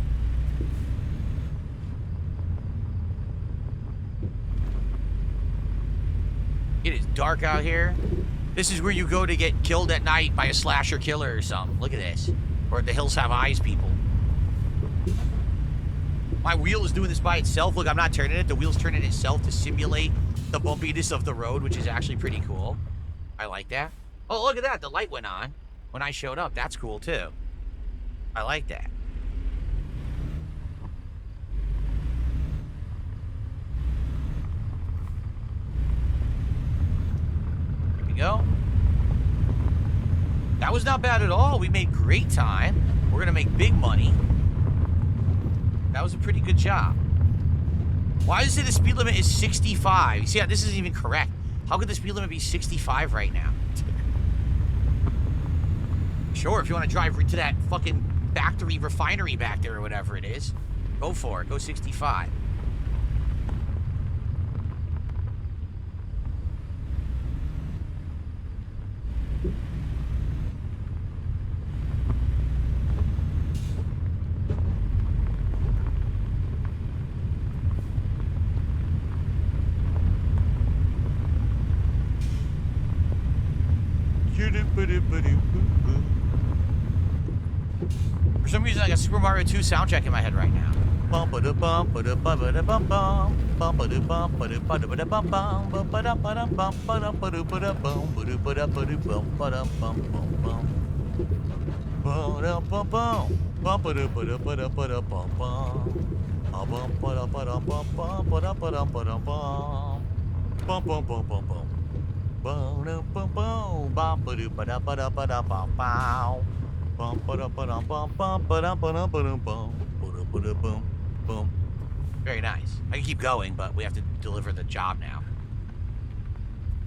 It is dark out here. This is where you go to get killed at night by a slasher killer or something. Look at this. Or The Hills Have Eyes people. My wheel is doing this by itself. Look, I'm not turning it. The wheel's turning itself to simulate the bumpiness of the road, which is actually pretty cool. I like that. Oh, look at that. The light went on when I showed up. That's cool, too. I like that. Here we go. That was not bad at all. We made great time. We're going to make big money. That was a pretty good job. Why does it say the speed limit is 65? You see, this isn't even correct. How could the speed limit be 65 right now? Sure, if you want to drive to that fucking factory refinery back there or whatever it is, go for it. Go 65. For some reason, I got Super Mario 2 soundtrack in my head right now. Very nice. I can keep going, but we have to deliver the job now.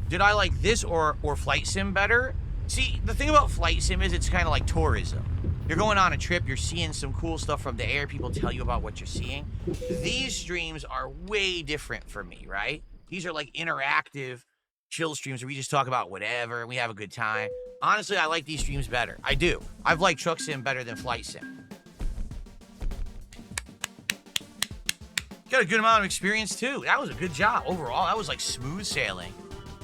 Did I like this or Flight Sim better? See, the thing about Flight Sim is it's kind of like tourism. You're going on a trip, you're seeing some cool stuff from the air, people tell you about what you're seeing. These streams are way different for me, right? These are like interactive, chill streams where we just talk about whatever and we have a good time. Honestly, I like these streams better. I do. I've liked Truck Sim better than Flight Sim. Got a good amount of experience too. That was a good job overall. That was like smooth sailing,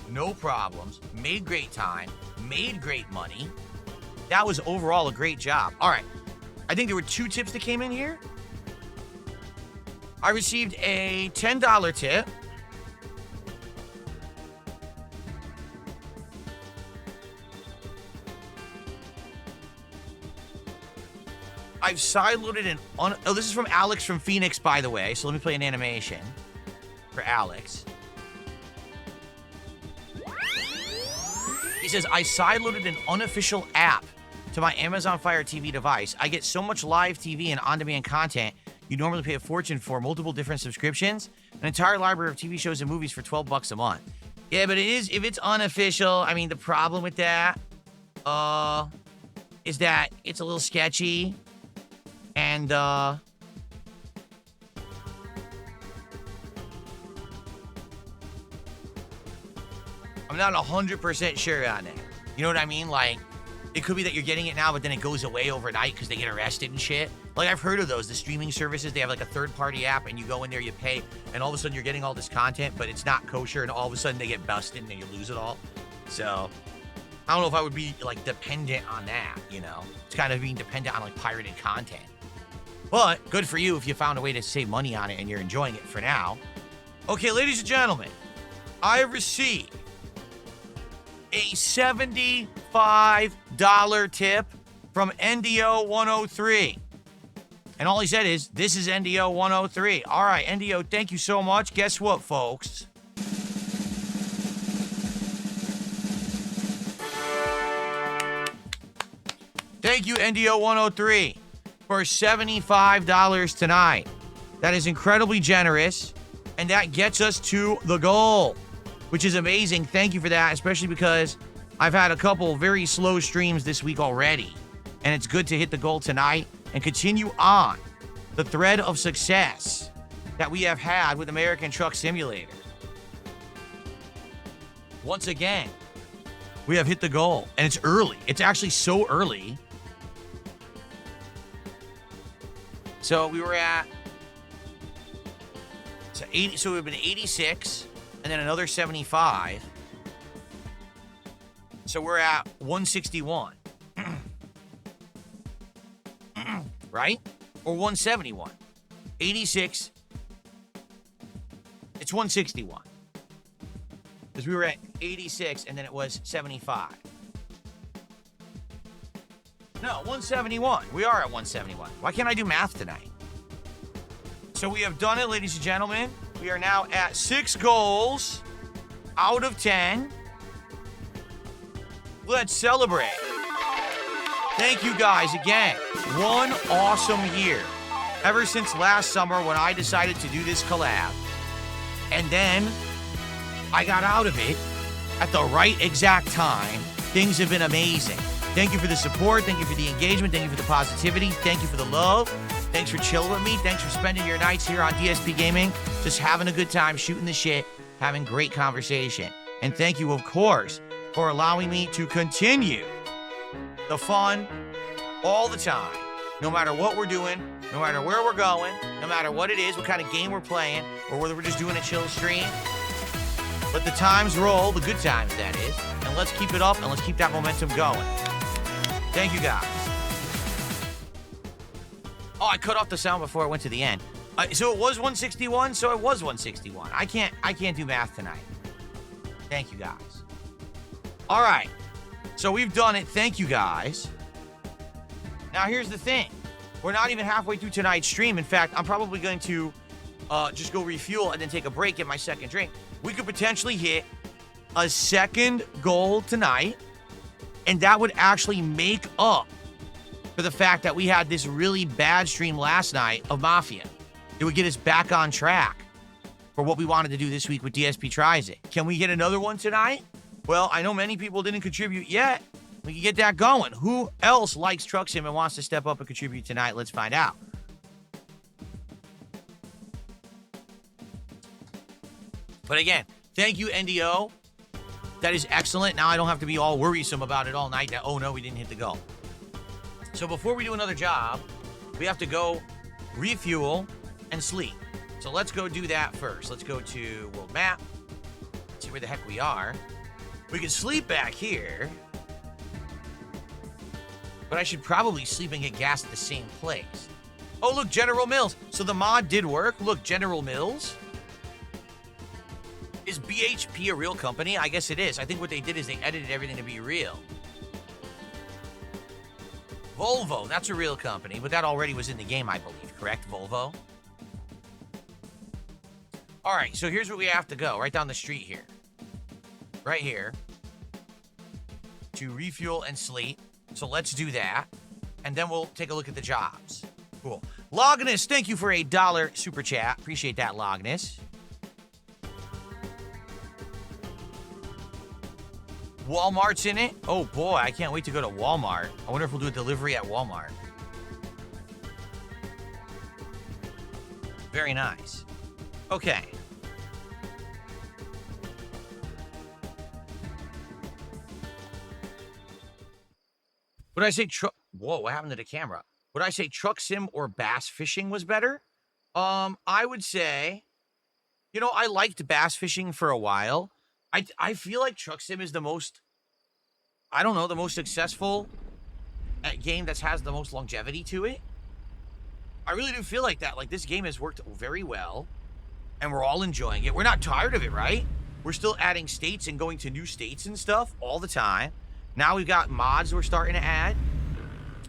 no problems, made great time, made great money. That was overall a great job. All right, I think there were 2 tips that came in here. I received a $10 tip. I've sideloaded an oh, this is from Alex from Phoenix, by the way. So let me play an animation for Alex. He says, I sideloaded an unofficial app to my Amazon Fire TV device. I get so much live TV and on-demand content you normally pay a fortune for, multiple different subscriptions, an entire library of TV shows and movies for $12 a month. Yeah, but it is, if it's unofficial, I mean, the problem with that is that it's a little sketchy. And, I'm not 100% sure on it. You know what I mean? Like, it could be that you're getting it now, but then it goes away overnight because they get arrested and shit. Like, I've heard of those, the streaming services. They have, like, a third-party app, and you go in there, you pay, and all of a sudden you're getting all this content, but it's not kosher, and all of a sudden they get busted, and then you lose it all. So, I don't know if I would be, like, dependent on that, you know? It's kind of being dependent on, like, pirated content. But good for you if you found a way to save money on it and you're enjoying it for now. Okay, ladies and gentlemen, I received a $75 tip from NDO 103. And all he said is, this is NDO 103. All right, NDO, thank you so much. Guess what, folks? Thank you, NDO 103. For $75 tonight. That is incredibly generous, and that gets us to the goal, which is amazing. Thank you for that, especially because I've had a couple very slow streams this week already, and it's good to hit the goal tonight and continue on the thread of success that we have had with American Truck Simulator. Once again, we have hit the goal, and it's early. It's actually so early. So we were at 80. So we've been 86, and then another 75. So we're at 161, right? Or 171. 86. It's 161. Because we were at 86 and then it was 75. No, 171. We are at 171. Why can't I do math tonight? So we have done it, ladies and gentlemen. We are now at 6 goals out of 10. Let's celebrate. Thank you guys again. One awesome year. Ever since last summer when I decided to do this collab. And then I got out of it at the right exact time. Things have been amazing. Thank you for the support. Thank you for the engagement. Thank you for the positivity. Thank you for the love. Thanks for chilling with me. Thanks for spending your nights here on DSP Gaming. Just having a good time, shooting the shit, having great conversation. And thank you, of course, for allowing me to continue the fun all the time. No matter what we're doing, no matter where we're going, no matter what it is, what kind of game we're playing, or whether we're just doing a chill stream. Let the times roll, the good times, that is. And let's keep it up, and let's keep that momentum going. Thank you, guys. Oh, I cut off the sound before I went to the end. So it was 161, so it was 161. I can't do math tonight. Thank you, guys. All right. So we've done it. Thank you, guys. Now, here's the thing. We're not even halfway through tonight's stream. In fact, I'm probably going to just go refuel and then take a break, get my second drink. We could potentially hit a second goal tonight, and that would actually make up for the fact that we had this really bad stream last night of Mafia. It would get us back on track for what we wanted to do this week with DSP Tries It. Can we get another one tonight? Well, I know many people didn't contribute yet. We can get that going. Who else likes Truck Sim and wants to step up and contribute tonight? Let's find out. But again, thank you, NDO. That is excellent. Now I don't have to be all worrisome about it all night. That, oh no, we didn't hit the goal. So before we do another job, we have to go refuel and sleep. So let's go do that first. Let's go to world map. See where the heck we are. We can sleep back here. But I should probably sleep and get gas at the same place. Oh, look, General Mills. So the mod did work. Look, General Mills. Is BHP a real company? I guess it is. I think what they did is they edited everything to be real. Volvo, that's a real company, but that already was in the game, I believe. Correct, Volvo? All right, so here's where we have to go. Right down the street here. Right here. To refuel and sleep. So let's do that. And then we'll take a look at the jobs. Cool. Logness, thank you for $1 super chat. Appreciate that, Logness. Walmart's in it. Oh boy, I can't wait to go to Walmart. I wonder if we'll do a delivery at Walmart. Very nice. Okay. Would I say truck? Whoa, what happened to the camera? Would I say truck sim or bass fishing was better? I would say, you know, I liked bass fishing for a while. I feel like truck sim is the most, I don't know, the most successful game that has the most longevity to it. I really do feel like that. Like, this game has worked very well, and we're all enjoying it. We're not tired of it, right? We're still adding states and going to new states and stuff all the time. Now we've got mods we're starting to add.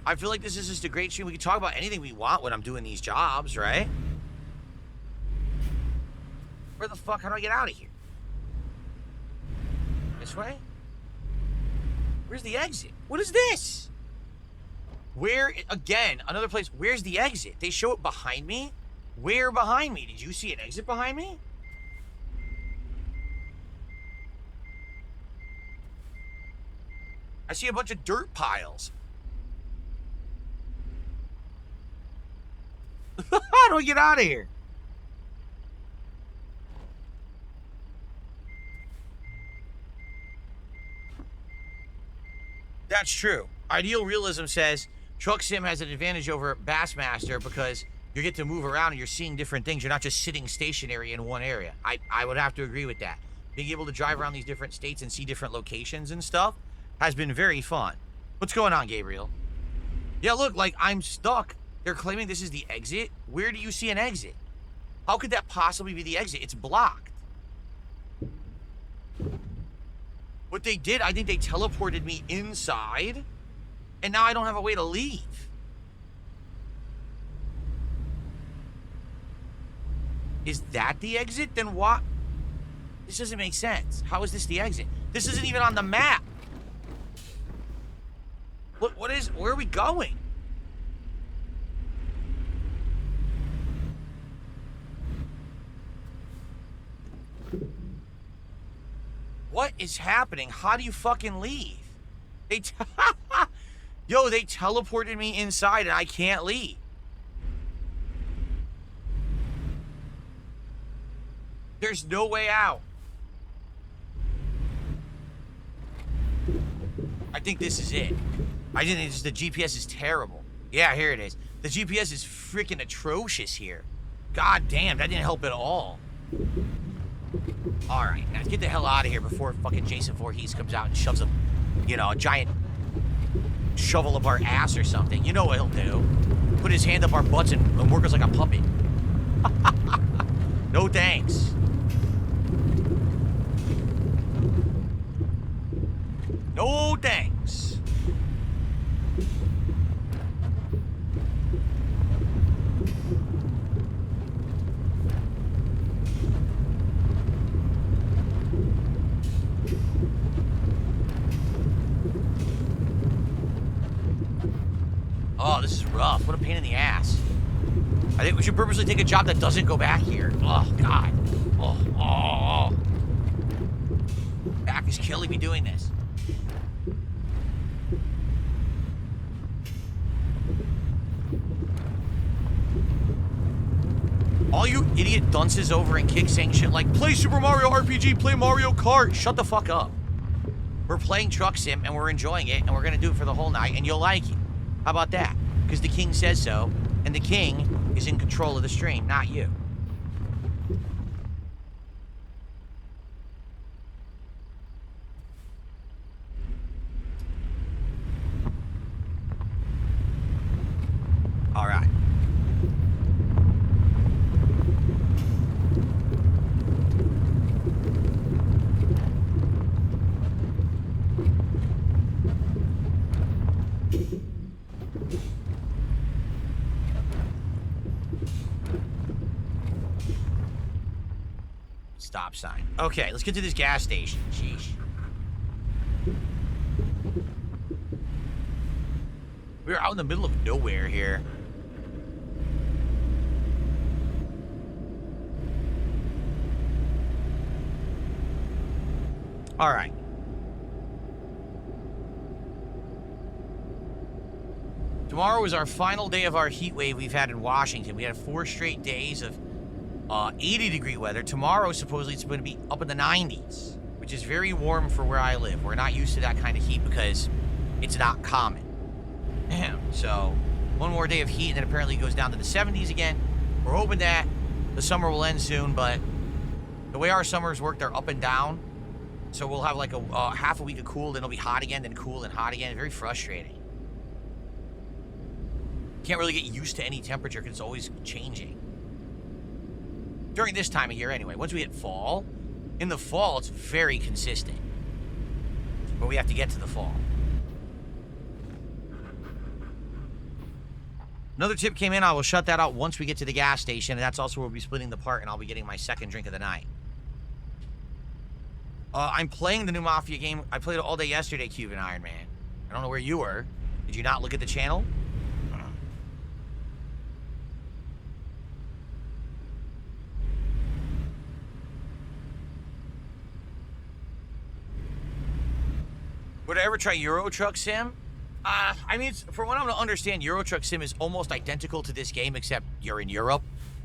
I feel like this is just a great stream. We can talk about anything we want when I'm doing these jobs, right? Where the fuck? How do I get out of here? This way? Where's the exit? What is this? Where, again, another place. Where's the exit? They show it behind me? Where behind me? Did you see an exit behind me? I see a bunch of dirt piles. How do I get out of here? That's true. Ideal Realism says Truck Sim has an advantage over Bassmaster because you get to move around and you're seeing different things. You're not just sitting stationary in one area. I would have to agree with that. Being able to drive around these different states and see different locations and stuff has been very fun. What's going on, Gabriel? Yeah, look, like, I'm stuck They're claiming this is the exit? Where do you see an exit? How could that possibly be the exit? It's blocked. What they did, I think they teleported me inside, and now I don't have a way to leave. Is that the exit? Then what? This doesn't make sense. How is this the exit? This isn't even on the map. Where are we going? What is happening? How do you fucking leave? Yo, they teleported me inside and I can't leave. There's no way out. I think this is it. I think it's the GPS is terrible. Yeah, here it is. The GPS is freaking atrocious here. God damn, that didn't help at all. Alright, now let's get the hell out of here before fucking Jason Voorhees comes out and shoves a, you know, a giant shovel up our ass or something. You know what he'll do. Put his hand up our butts and work us like a puppet. No thanks. No thanks. Oh, this is rough. What a pain in the ass. I think we should purposely take a job that doesn't go back here. Oh, God. Oh. Back is killing me doing this. All you idiot dunces over in Kick saying shit like, play Super Mario RPG, play Mario Kart. Shut the fuck up. We're playing Truck Sim, and we're enjoying it, and we're going to do it for the whole night, and you'll like it. How about that? Because the king says so, and the king is in control of the stream, not you. All right. Stop sign. Okay, let's get to this gas station. Sheesh. We're out in the middle of nowhere here. All right. Tomorrow is our final day of our heat wave we've had in Washington. We had 4 straight days of 80-degree weather. Tomorrow, supposedly, it's going to be up in the 90s, which is very warm for where I live. We're not used to that kind of heat because it's not common. So, one more day of heat, and then apparently it goes down to the 70s again. We're hoping that the summer will end soon, but the way our summers work, they're up and down. So we'll have like a half a week of cool, then it'll be hot again, then cool and hot again. Very frustrating. Can't really get used to any temperature because it's always changing. During this time of year anyway. Once we hit fall, in the fall it's very consistent. But we have to get to the fall. Another tip came in. I will shut that out once we get to the gas station, and that's also where we'll be splitting the part, and I'll be getting my second drink of the night. I'm playing the new Mafia game. I played it all day yesterday, Cuban Iron Man. I don't know where you were. Did you not look at the channel? Would I ever try Euro Truck Sim? I mean, from what I'm going to understand, Euro Truck Sim is almost identical to this game, except you're in Europe,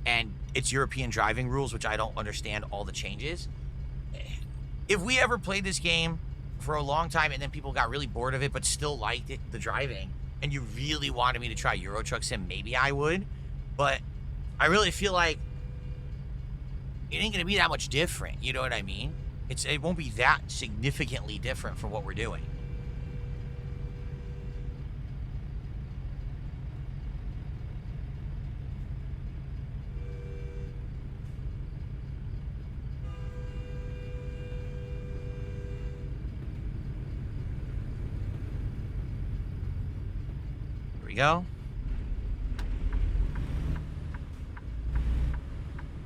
and it's European driving rules, which I don't understand all the changes. If we ever played this game for a long time and then people got really bored of it but still liked it, the driving, and you really wanted me to try Euro Truck Sim, maybe I would. But I really feel like it ain't going to be that much different, you know what I mean? It won't be that significantly different from what we're doing. we go.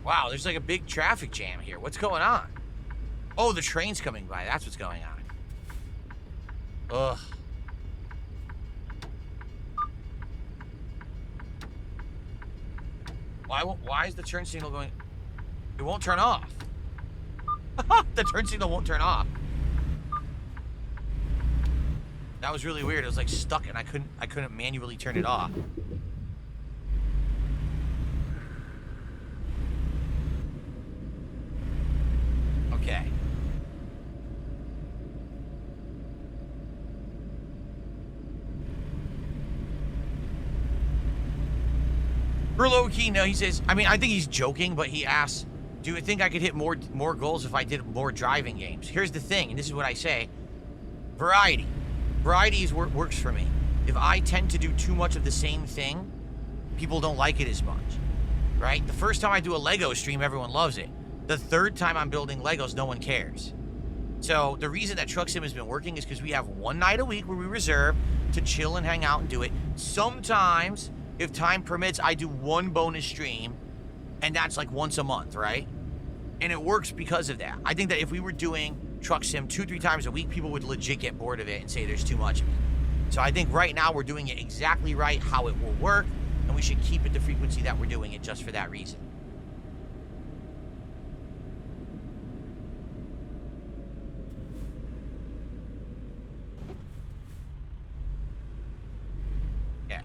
Wow, there's like a big traffic jam here. What's going on? Oh, the train's coming by. That's what's going on. Ugh. Why is the turn signal going? It won't turn off. The turn signal won't turn off. That was really weird. It was like stuck and I couldn't manually turn it off. Okay. For low-key, no, he says, I mean, I think he's joking, but he asks, do you think I could hit more goals if I did more driving games? Here's the thing, and this is what I say. Variety. Variety works for me. If I tend to do too much of the same thing, people don't like it as much, right? The first time I do a Lego stream, everyone loves it. The third time I'm building Legos, no one cares. So the reason that Truck Sim has been working is because we have one night a week where we reserve to chill and hang out and do it. Sometimes, if time permits, I do one bonus stream, and that's like once a month, right? And it works because of that. I think that if we were doing Truck Sim 2-3 times a week, people would legit get bored of it and say there's too much of it. So I think right now we're doing it exactly right, how it will work, and we should keep it the frequency that we're doing it just for that reason. Okay.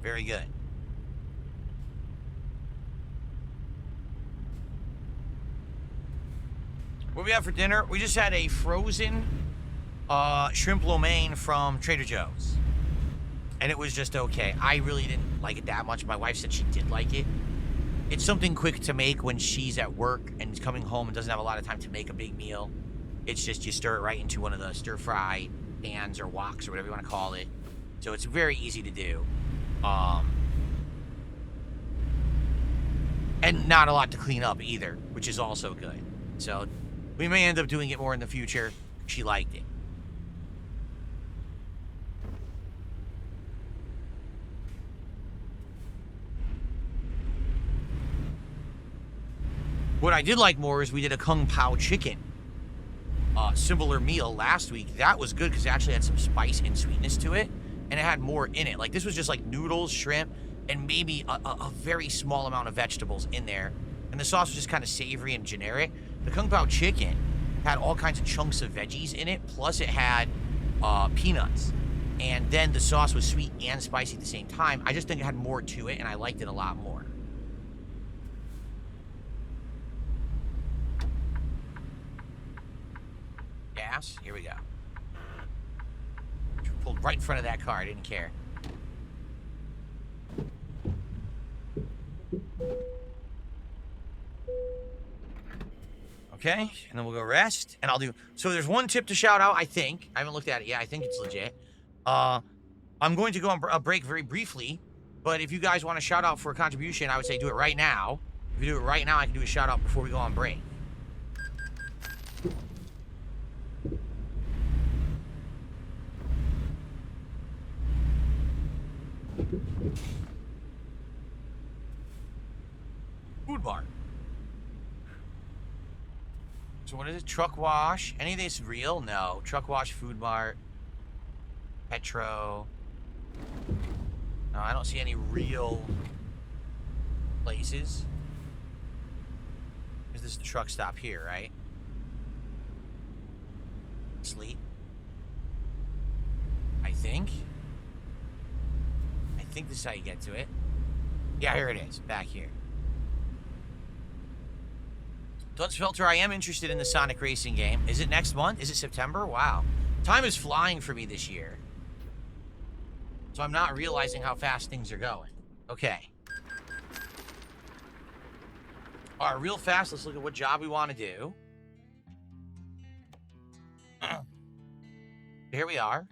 Very good. What we have for dinner? We just had a frozen shrimp lo mein from Trader Joe's. And it was just okay. I really didn't like it that much. My wife said she did like it. It's something quick to make when she's at work and is coming home and doesn't have a lot of time to make a big meal. It's just you stir it right into one of the stir-fry pans or woks or whatever you want to call it. So it's very easy to do. And not a lot to clean up either, which is also good. So we may end up doing it more in the future. She liked it. What I did like more is we did a Kung Pao chicken. Similar meal last week. That was good because it actually had some spice and sweetness to it. And it had more in it. Like this was just like noodles, shrimp, and maybe a very small amount of vegetables in there. And the sauce was just kind of savory and generic. The Kung Pao chicken had all kinds of chunks of veggies in it, plus it had peanuts. And then the sauce was sweet and spicy at the same time. I just think it had more to it, and I liked it a lot more. Gas, here we go. Pulled right in front of that car, I didn't care. Okay, and then we'll go rest, and I'll do... So there's one tip to shout out, I think. I haven't looked at it yet. I think it's legit. I'm going to go on a break very briefly, but if you guys want to shout out for a contribution, I would say do it right now. If you do it right now, I can do a shout out before we go on break. Food bar. So what is it? Truck wash. Any of this real? No. Truck wash, food mart, Petro. No, I don't see any real places. Is this the truck stop here, right? Sleep. I think this is how you get to it. Yeah, here it is. Back here. Dunce Filter, I am interested in the Sonic Racing game. Is it next month? Is it September? Wow. Time is flying for me this year. So I'm not realizing how fast things are going. Okay. All right, real fast, let's look at what job we want to do. Here we are.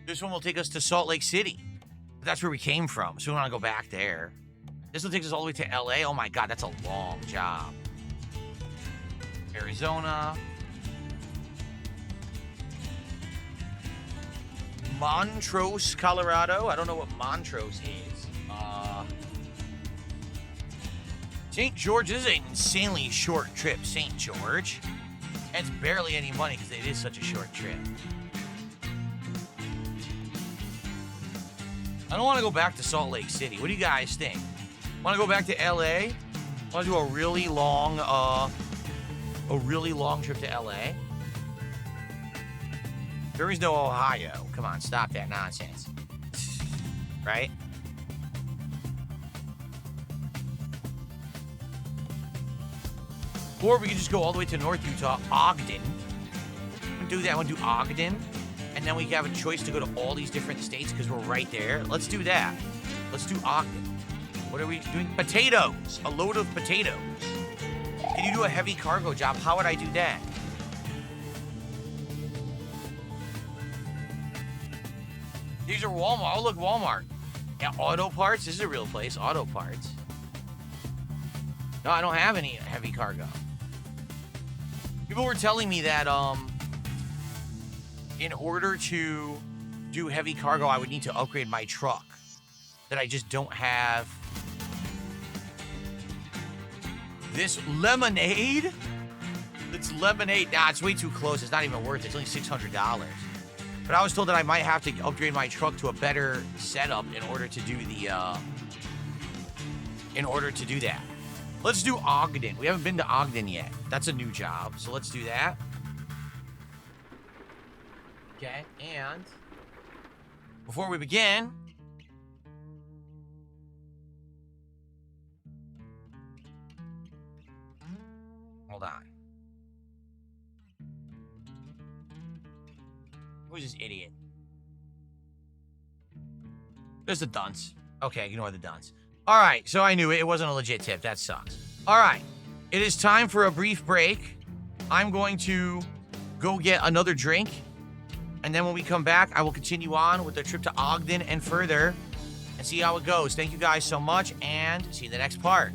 This one will take us to Salt Lake City. That's where we came from, so we want to go back there. This will take us all the way to LA. Oh my God, that's a long job. Arizona. Montrose, Colorado. I don't know what Montrose is. St. George, this is an insanely short trip, St. George. And it's barely any money because it is such a short trip. I don't want to go back to Salt Lake City. What do you guys think? Want to go back to LA? Want to do a really long trip to LA? There is no Ohio. Come on, stop that nonsense. Right? Or we could just go all the way to North Utah, Ogden. We'll do that. We'll do Ogden. And then we have a choice to go to all these different states because we're right there. Let's do that. Let's do Ogden. What are we doing? Potatoes. A load of potatoes. Can you do a heavy cargo job? How would I do that? These are Walmart. Oh, look, Walmart. Yeah, auto parts. This is a real place. Auto parts. No, I don't have any heavy cargo. People were telling me that in order to do heavy cargo, I would need to upgrade my truck. That I just don't have. This lemonade? It's lemonade. Nah, it's way too close. It's not even worth it. It's only $600. But I was told that I might have to upgrade my truck to a better setup in order to do the that. Let's do Ogden. We haven't been to Ogden yet. That's a new job. So let's do that. Okay, and before we begin, hold on. Who's this idiot? There's a dunce. Okay, ignore the dunce. All right, so I knew it. It wasn't a legit tip. That sucks. All right, it is time for a brief break. I'm going to go get another drink. And then when we come back, I will continue on with the trip to Ogden and further and see how it goes. Thank you guys so much, and see you in the next part.